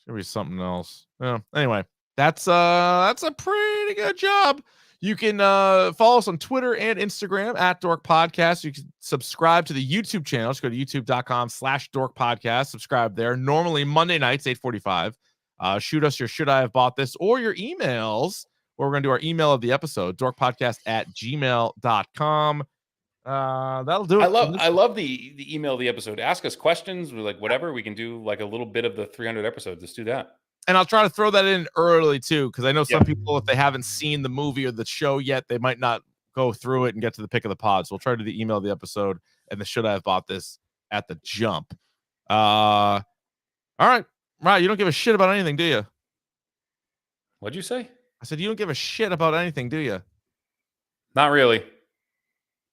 Should be something else. Yeah. Anyway, that's a pretty good job. You can follow us on Twitter and Instagram at Dork Podcast. You can subscribe to the YouTube channel. Just go to youtube.com/Dork Podcast. Subscribe there. Normally Monday nights, 8:45. Shoot us your should I have bought this or your emails. Where we're going to do our email of the episode, dorkpodcast@gmail.com. That'll do it. I love the email of the episode. Ask us questions or like whatever. We can do like a little bit of the 300 episodes. Let's do that. And I'll try to throw that in early too, because I know some people, if they haven't seen the movie or the show yet, they might not go through it and get to the pick of the pod. So we'll try to do the email of the episode and the should I have bought this at the jump. All right. You don't give a shit about anything, do you? What'd you say? I said you don't give a shit about anything, do you? Not really.